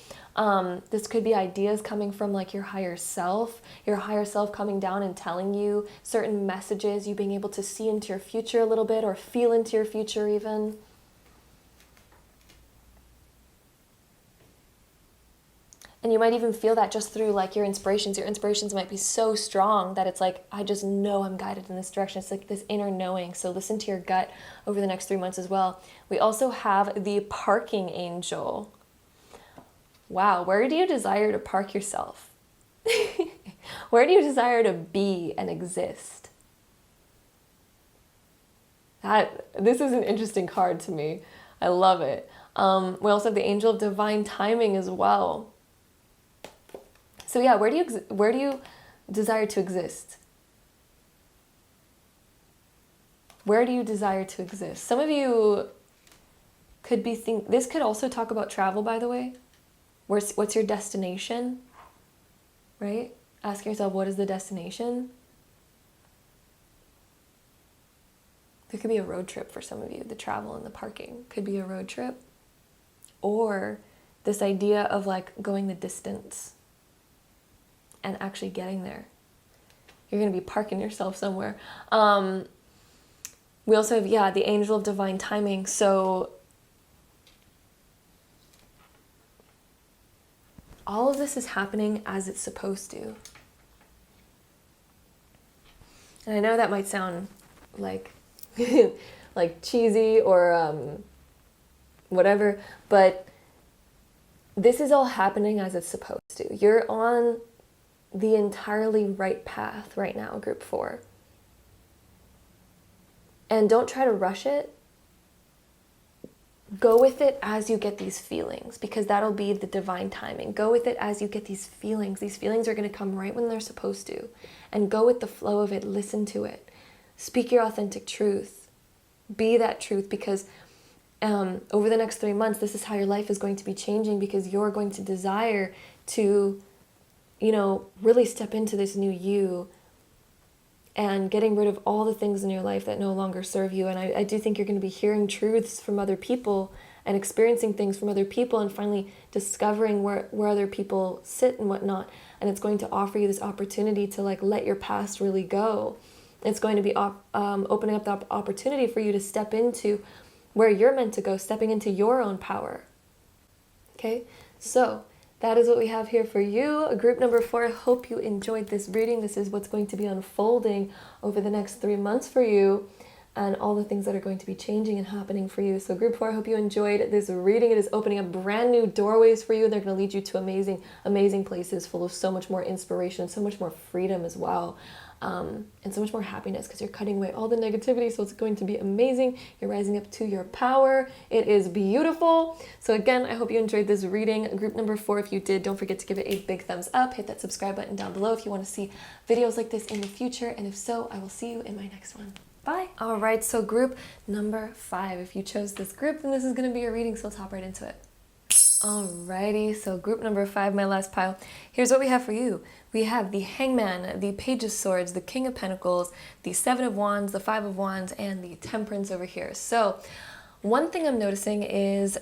This could be ideas coming from like your higher self coming down and telling you certain messages, you being able to see into your future a little bit or feel into your future even. And you might even feel that just through like your inspirations. Your inspirations might be so strong that it's like, I just know I'm guided in this direction. It's like this inner knowing. So listen to your gut over the next 3 months as well. We also have the parking angel. Wow, where do you desire to park yourself? Where do you desire to be and exist? This is an interesting card to me. I love it. We also have the Angel of Divine Timing as well. So yeah, where do you desire to exist? Where do you desire to exist? Some of you could be this could also talk about travel, by the way. What's your destination? Right? Ask yourself, what is the destination? There could be a road trip for some of you. The travel and the parking could be a road trip. Or this idea of like going the distance and actually getting there. You're going to be parking yourself somewhere. We also have, yeah, the Angel of Divine Timing. So all of this is happening as it's supposed to. And I know that might sound like like cheesy or whatever, but this is all happening as it's supposed to. You're on the entirely right path right now, group 4. And don't try to rush it. Go with it as you get these feelings, because that'll be the divine timing. Go with it as you get these feelings. These feelings are going to come right when they're supposed to. And go with the flow of it. Listen to it. Speak your authentic truth. Be that truth, because over the next 3 months, this is how your life is going to be changing, because you're going to desire to, really step into this new you and getting rid of all the things in your life that no longer serve you. And I do think you're going to be hearing truths from other people and experiencing things from other people and finally discovering where other people sit and whatnot. And it's going to offer you this opportunity to like let your past really go. It's going to be opening up the opportunity for you to step into where you're meant to go, stepping into your own power. Okay, so that is what we have here for you. Group number 4, I hope you enjoyed this reading. This is what's going to be unfolding over the next 3 months for you and all the things that are going to be changing and happening for you. So group 4, I hope you enjoyed this reading. It is opening up brand new doorways for you. They're going to lead you to amazing, amazing places full of so much more inspiration, so much more freedom as well. And so much more happiness, because you're cutting away all the negativity. So it's going to be amazing. You're rising up to your power. It is beautiful. So again, I hope you enjoyed this reading. Group number 4, if you did, don't forget to give it a big thumbs up. Hit that subscribe button down below if you want to see videos like this in the future. And if so, I will see you in my next one. Bye. All right, so group number 5. If you chose this group, then this is going to be your reading, so let's hop right into it. Alrighty, so group number 5, my last pile. Here's what we have for you. We have the Hangman, the Page of Swords, the King of Pentacles, the 7 of Wands, the 5 of Wands, and the Temperance over here. So one thing I'm noticing is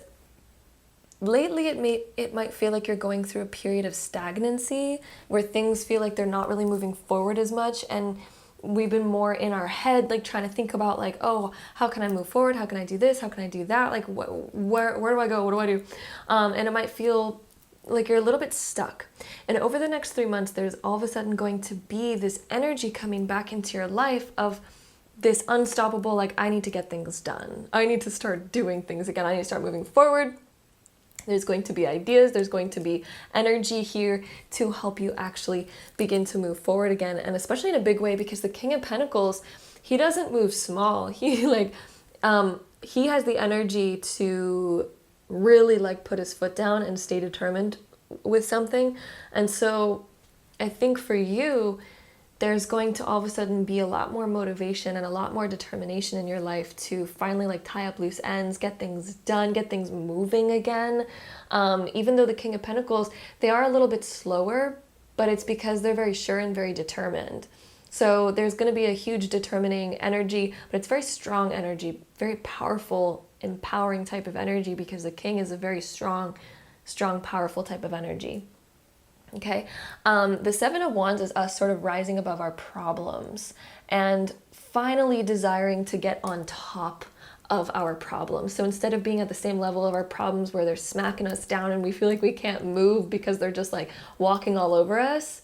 lately it might feel like you're going through a period of stagnancy where things feel like they're not really moving forward as much, and we've been more in our head, like trying to think about like, oh, how can I move forward? How can I do this? How can I do that? Like, where do I go? What do I do? And it might feel like you're a little bit stuck. And over the next 3 months, there's all of a sudden going to be this energy coming back into your life of this unstoppable, like, I need to get things done. I need to start doing things again. I need to start moving forward. There's going to be ideas. There's going to be energy here to help you actually begin to move forward again. And especially in a big way, because the King of Pentacles, he doesn't move small. He he has the energy to really like put his foot down and stay determined with something. And so I think for you, there's going to all of a sudden be a lot more motivation and a lot more determination in your life to finally like tie up loose ends, get things done, get things moving again. Even though the King of Pentacles, they are a little bit slower, but it's because they're very sure and very determined. So there's going to be a huge determining energy, but it's very strong energy, very powerful, empowering type of energy, because the King is a very strong, powerful type of energy. Okay. The Seven of Wands is us sort of rising above our problems and finally desiring to get on top of our problems. So instead of being at the same level of our problems where they're smacking us down and we feel like we can't move because they're just like walking all over us,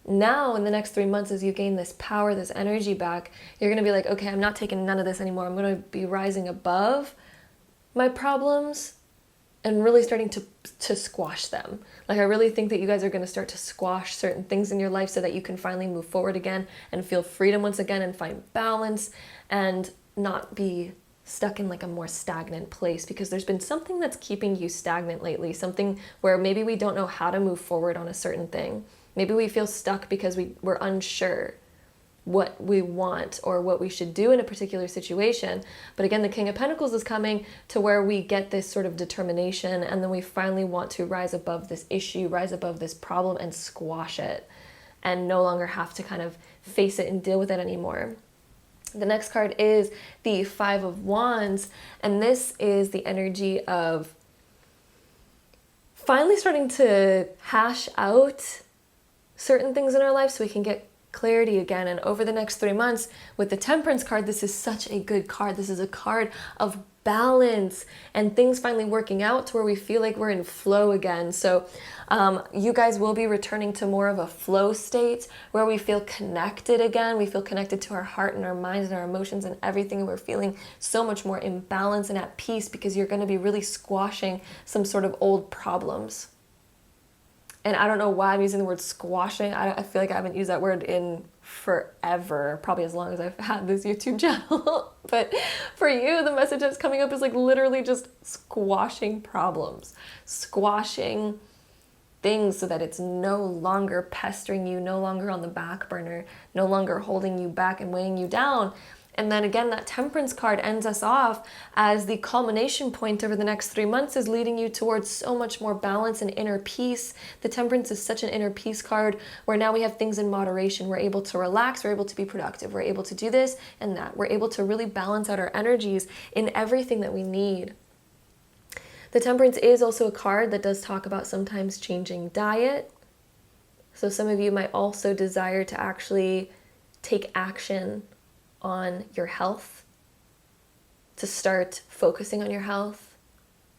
now in the next 3 months, as you gain this power, this energy back, you're going to be like, okay, I'm not taking none of this anymore. I'm going to be rising above my problems and really starting to squash them. Like, I really think that you guys are going to start to squash certain things in your life so that you can finally move forward again and feel freedom once again and find balance and not be stuck in like a more stagnant place, because there's been something that's keeping you stagnant lately, something where maybe we don't know how to move forward on a certain thing. Maybe we feel stuck because we're unsure what we want or what we should do in a particular situation. But again, the King of Pentacles is coming to where we get this sort of determination, and then we finally want to rise above this issue, rise above this problem and squash it and no longer have to kind of face it and deal with it anymore. The next card is the Five of Wands, and this is the energy of finally starting to hash out certain things in our life so we can get clarity again. And over the next 3 months with the Temperance card, this is such a good card. This is a card of balance and things finally working out to where we feel like we're in flow again. So you guys will be returning to more of a flow state where we feel connected again. We feel connected to our heart and our minds and our emotions and everything. And we're feeling so much more in balance and at peace, because you're going to be really squashing some sort of old problems. And I don't know why I'm using the word squashing. I feel like I haven't used that word in forever, probably as long as I've had this YouTube channel. But for you, the message that's coming up is like literally just squashing problems, squashing things so that it's no longer pestering you, no longer on the back burner, no longer holding you back and weighing you down. And then again, that Temperance card ends us off as the culmination point over the next 3 months is leading you towards so much more balance and inner peace. The Temperance is such an inner peace card where now we have things in moderation. We're able to relax. We're able to be productive. We're able to do this and that. We're able to really balance out our energies in everything that we need. The Temperance is also a card that does talk about sometimes changing diet. So some of you might also desire to actually take action on your health, to start focusing on your health,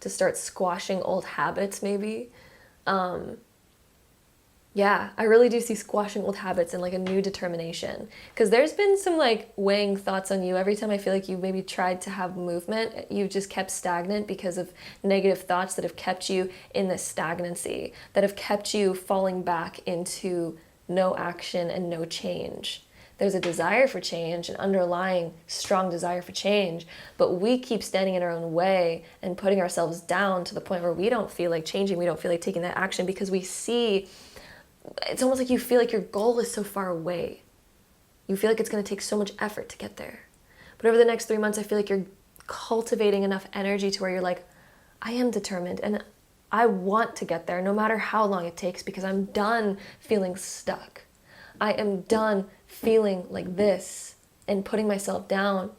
to start squashing old habits maybe. Yeah, I really do see squashing old habits and like a new determination, because there's been some like weighing thoughts on you. Every time I feel like you maybe tried to have movement, you've just kept stagnant because of negative thoughts that have kept you in this stagnancy, that have kept you falling back into no action and no change. There's a desire for change, an underlying strong desire for change, but we keep standing in our own way and putting ourselves down to the point where we don't feel like changing, we don't feel like taking that action, because we see, it's almost like you feel like your goal is so far away. You feel like it's going to take so much effort to get there. But over the next 3 months, I feel like you're cultivating enough energy to where you're like, I am determined and I want to get there no matter how long it takes, because I'm done feeling stuck. I am done feeling like this and putting myself down.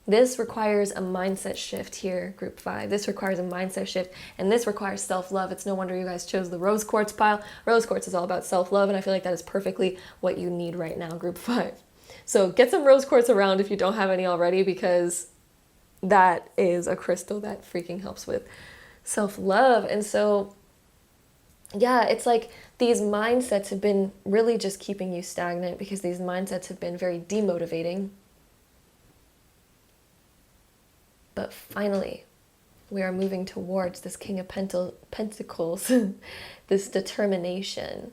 This requires a mindset shift here, group 5. This requires a mindset shift, and this requires self-love. It's no wonder you guys chose the rose quartz pile. Rose quartz is all about self-love, and I feel like that is perfectly what you need right now, group 5. So get some rose quartz around if you don't have any already, because that is a crystal that freaking helps with self-love. And so yeah, it's like these mindsets have been really just keeping you stagnant because these mindsets have been very demotivating. But finally, we are moving towards this King of Pentacles, this determination,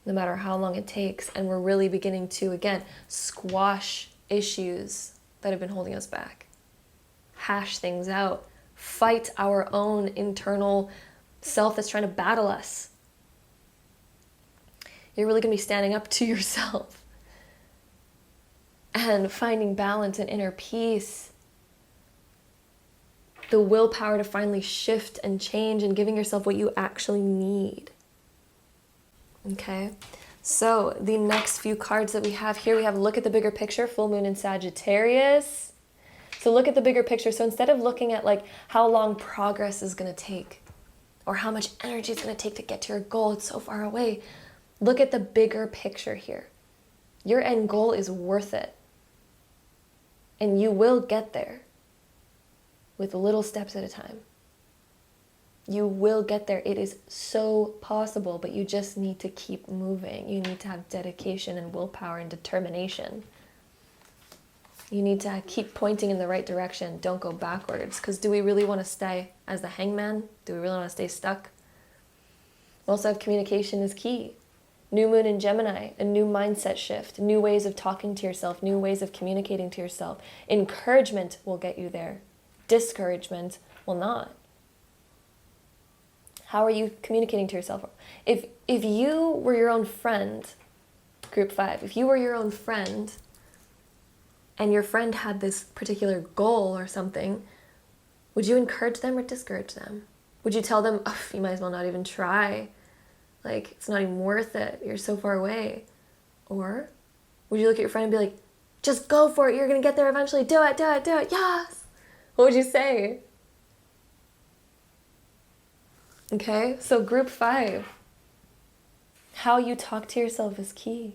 no matter how long it takes. And we're really beginning to, again, squash issues that have been holding us back, hash things out, fight our own internal self that's trying to battle us. You're really going to be standing up to yourself and finding balance and inner peace. The willpower to finally shift and change and giving yourself what you actually need. Okay, so the next few cards that we have here, we have look at the bigger picture, full moon in Sagittarius. So look at the bigger picture. So instead of looking at like how long progress is going to take or how much energy it's going to take to get to your goal, it's so far away. Look at the bigger picture here. Your end goal is worth it. And you will get there with little steps at a time. You will get there. It is so possible, but you just need to keep moving. You need to have dedication and willpower and determination. You need to keep pointing in the right direction. Don't go backwards. Because do we really want to stay as the hangman? Do we really want to stay stuck? We also have communication is key. New moon in Gemini, a new mindset shift, new ways of talking to yourself, new ways of communicating to yourself. Encouragement will get you there. Discouragement will not. How are you communicating to yourself? If you were your own friend, group 5, if you were your own friend and your friend had this particular goal or something, would you encourage them or discourage them? Would you tell them, oh, you might as well not even try? Like, it's not even worth it. You're so far away. Or would you look at your friend and be like, just go for it. You're going to get there eventually. Do it, do it, do it. Yes. What would you say? Okay, so group 5. How you talk to yourself is key.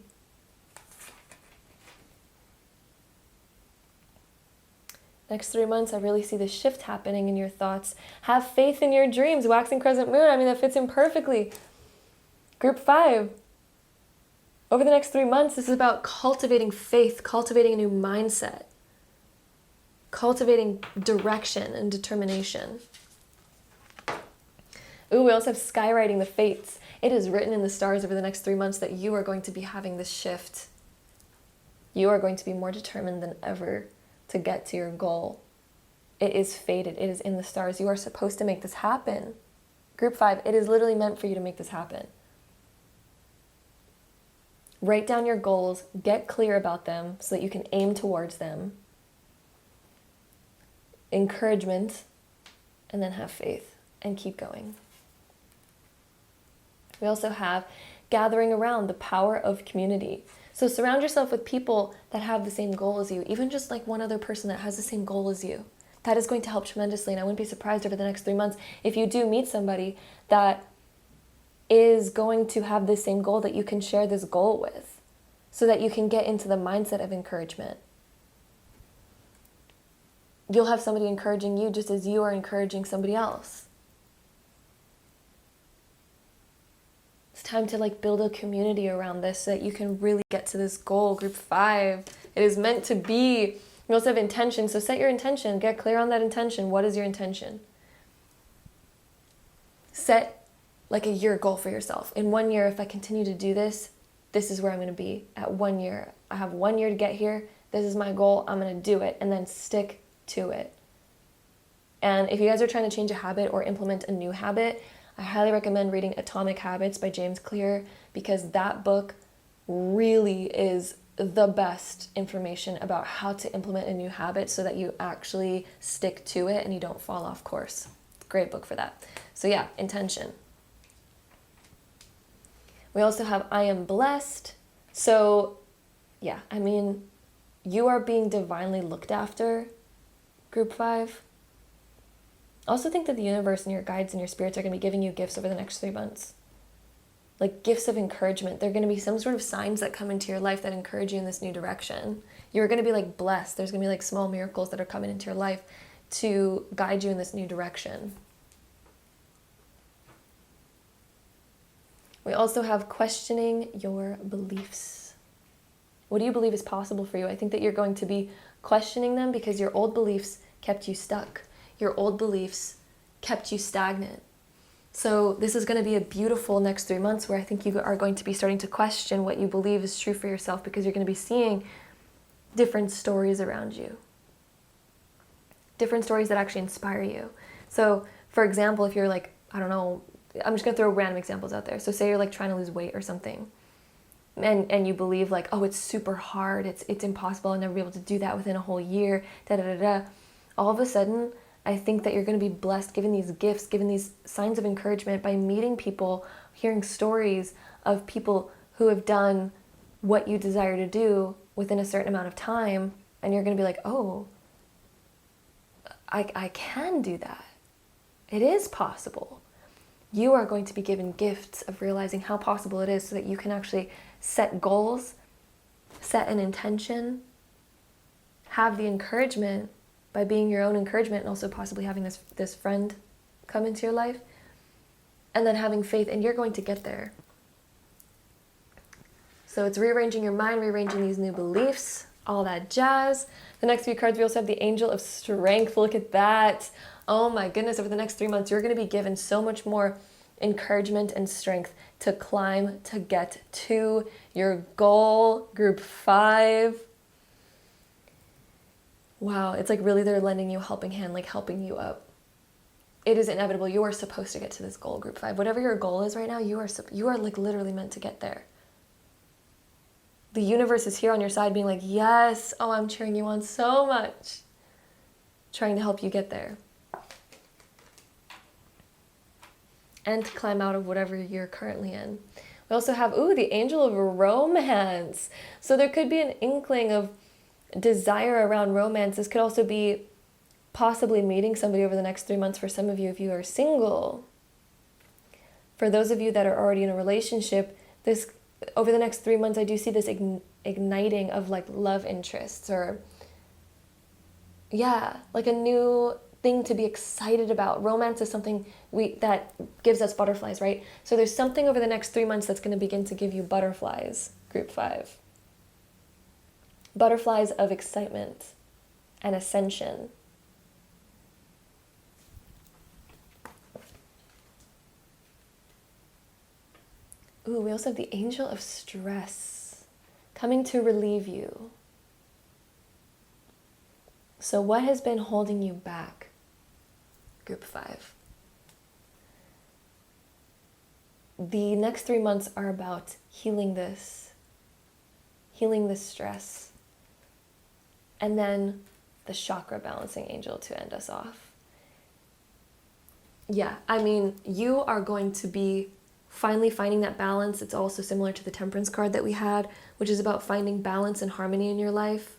Next 3 months, I really see this shift happening in your thoughts. Have faith in your dreams. Waxing crescent moon, I mean, that fits in perfectly. Group 5. Over the next 3 months, this is about cultivating faith, cultivating a new mindset, cultivating direction and determination. Ooh, we also have skywriting the fates. It is written in the stars over the next 3 months that you are going to be having this shift. You are going to be more determined than ever to get to your goal. It is fated. It is in the stars. You are supposed to make this happen. Group 5, it is literally meant for you to make this happen. Write down your goals, get clear about them so that you can aim towards them. Encouragement, and then have faith and keep going. We also have gathering around, the power of community. So surround yourself with people that have the same goal as you, even just like one other person that has the same goal as you. That is going to help tremendously, and I wouldn't be surprised over the next 3 months if you do meet somebody that is going to have the same goal that you can share this goal with, so that you can get into the mindset of encouragement. You'll have somebody encouraging you just as you are encouraging somebody else. It's time to like build a community around this so that you can really get to this goal. Group 5, it is meant to be. You also have intention, so set your intention. Get clear on that intention. What is your intention? Set like a year goal for yourself. In 1 year, if I continue to do this, this is where I'm going to be. At 1 year, I have 1 year to get here. This is my goal. I'm going to do it, and then stick to it. And if you guys are trying to change a habit or implement a new habit, I highly recommend reading Atomic Habits by James Clear, because that book really is the best information about how to implement a new habit so that you actually stick to it and you don't fall off course. Great book for that. So yeah, intention. We also have I am blessed. So yeah, I mean, you are being divinely looked after, group 5. I also think that the universe and your guides and your spirits are going to be giving you gifts over the next 3 months. Like gifts of encouragement. There are going to be some sort of signs that come into your life that encourage you in this new direction. You're going to be like blessed. There's going to be like small miracles that are coming into your life to guide you in this new direction. We also have questioning your beliefs. What do you believe is possible for you? I think that you're going to be questioning them because your old beliefs kept you stuck. Your old beliefs kept you stagnant. So this is going to be a beautiful next 3 months where I think you are going to be starting to question what you believe is true for yourself, because you're going to be seeing different stories around you. Different stories that actually inspire you. So, for example, if you're like, I don't know, I'm just going to throw random examples out there. So say you're like trying to lose weight or something, and you believe like, oh, it's super hard, it's impossible, I'll never be able to do that within a whole year, da-da-da-da. All of a sudden, I think that you're going to be blessed, given these gifts, given these signs of encouragement by meeting people, hearing stories of people who have done what you desire to do within a certain amount of time, and you're going to be like, oh, I can do that. It is possible. You are going to be given gifts of realizing how possible it is so that you can actually set goals, set an intention, have the encouragement by being your own encouragement, and also possibly having this friend come into your life, and then having faith, and you're going to get there. So it's rearranging your mind, rearranging these new beliefs, all that jazz. The next few cards, we also have the Angel of Strength. Look at that. Oh my goodness, over the next 3 months, you're going to be given so much more encouragement and strength to climb, to get to your goal, group 5. Wow, it's like really they're lending you a helping hand, like helping you up. It is inevitable. You are supposed to get to this goal, group 5. Whatever your goal is right now, you are like literally meant to get there. The universe is here on your side being like, yes, oh, I'm cheering you on so much. Trying to help you get there. And to climb out of whatever you're currently in. We also have, the Angel of Romance. So there could be an inkling of desire around romance. This could also be possibly meeting somebody over the next 3 months for some of you if you are single. For those of you that are already in a relationship, this over the next 3 months, I do see this igniting of like love interests, or like a new thing to be excited about. Romance is something that gives us butterflies, right? So there's something over the next 3 months that's going to begin to give you butterflies, group 5. Butterflies of excitement and ascension. We also have the Angel of Stress coming to relieve you. So what has been holding you back, group 5? The next 3 months are about healing this stress. And then the chakra balancing angel to end us off. Yeah, I mean, you are going to be finally finding that balance. It's also similar to the Temperance card that we had, which is about finding balance and harmony in your life.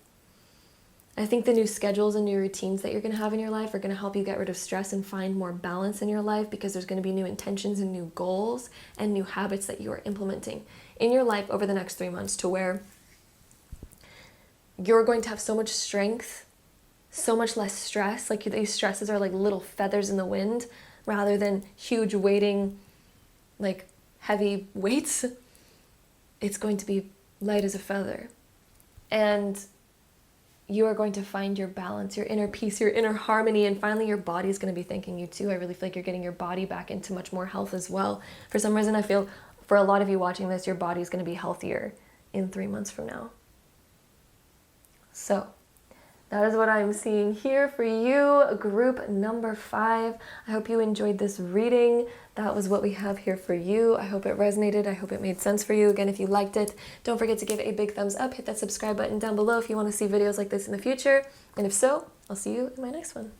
I think the new schedules and new routines that you're going to have in your life are going to help you get rid of stress and find more balance in your life, because there's going to be new intentions and new goals and new habits that you are implementing in your life over the next 3 months, to where you're going to have so much strength, so much less stress. Like these stresses are like little feathers in the wind rather than huge weighting, like heavy weights. It's going to be light as a feather. And you are going to find your balance, your inner peace, your inner harmony, and finally your body is going to be thanking you too. I really feel like you're getting your body back into much more health as well. For some reason, I feel for a lot of you watching this, your body is going to be healthier in 3 months from now. So that is what I'm seeing here for you, group number 5. I hope you enjoyed this reading. That was what we have here for you. I hope it resonated. I hope it made sense for you. Again, if you liked it, don't forget to give it a big thumbs up. Hit that subscribe button down below if you want to see videos like this in the future. And if so, I'll see you in my next one.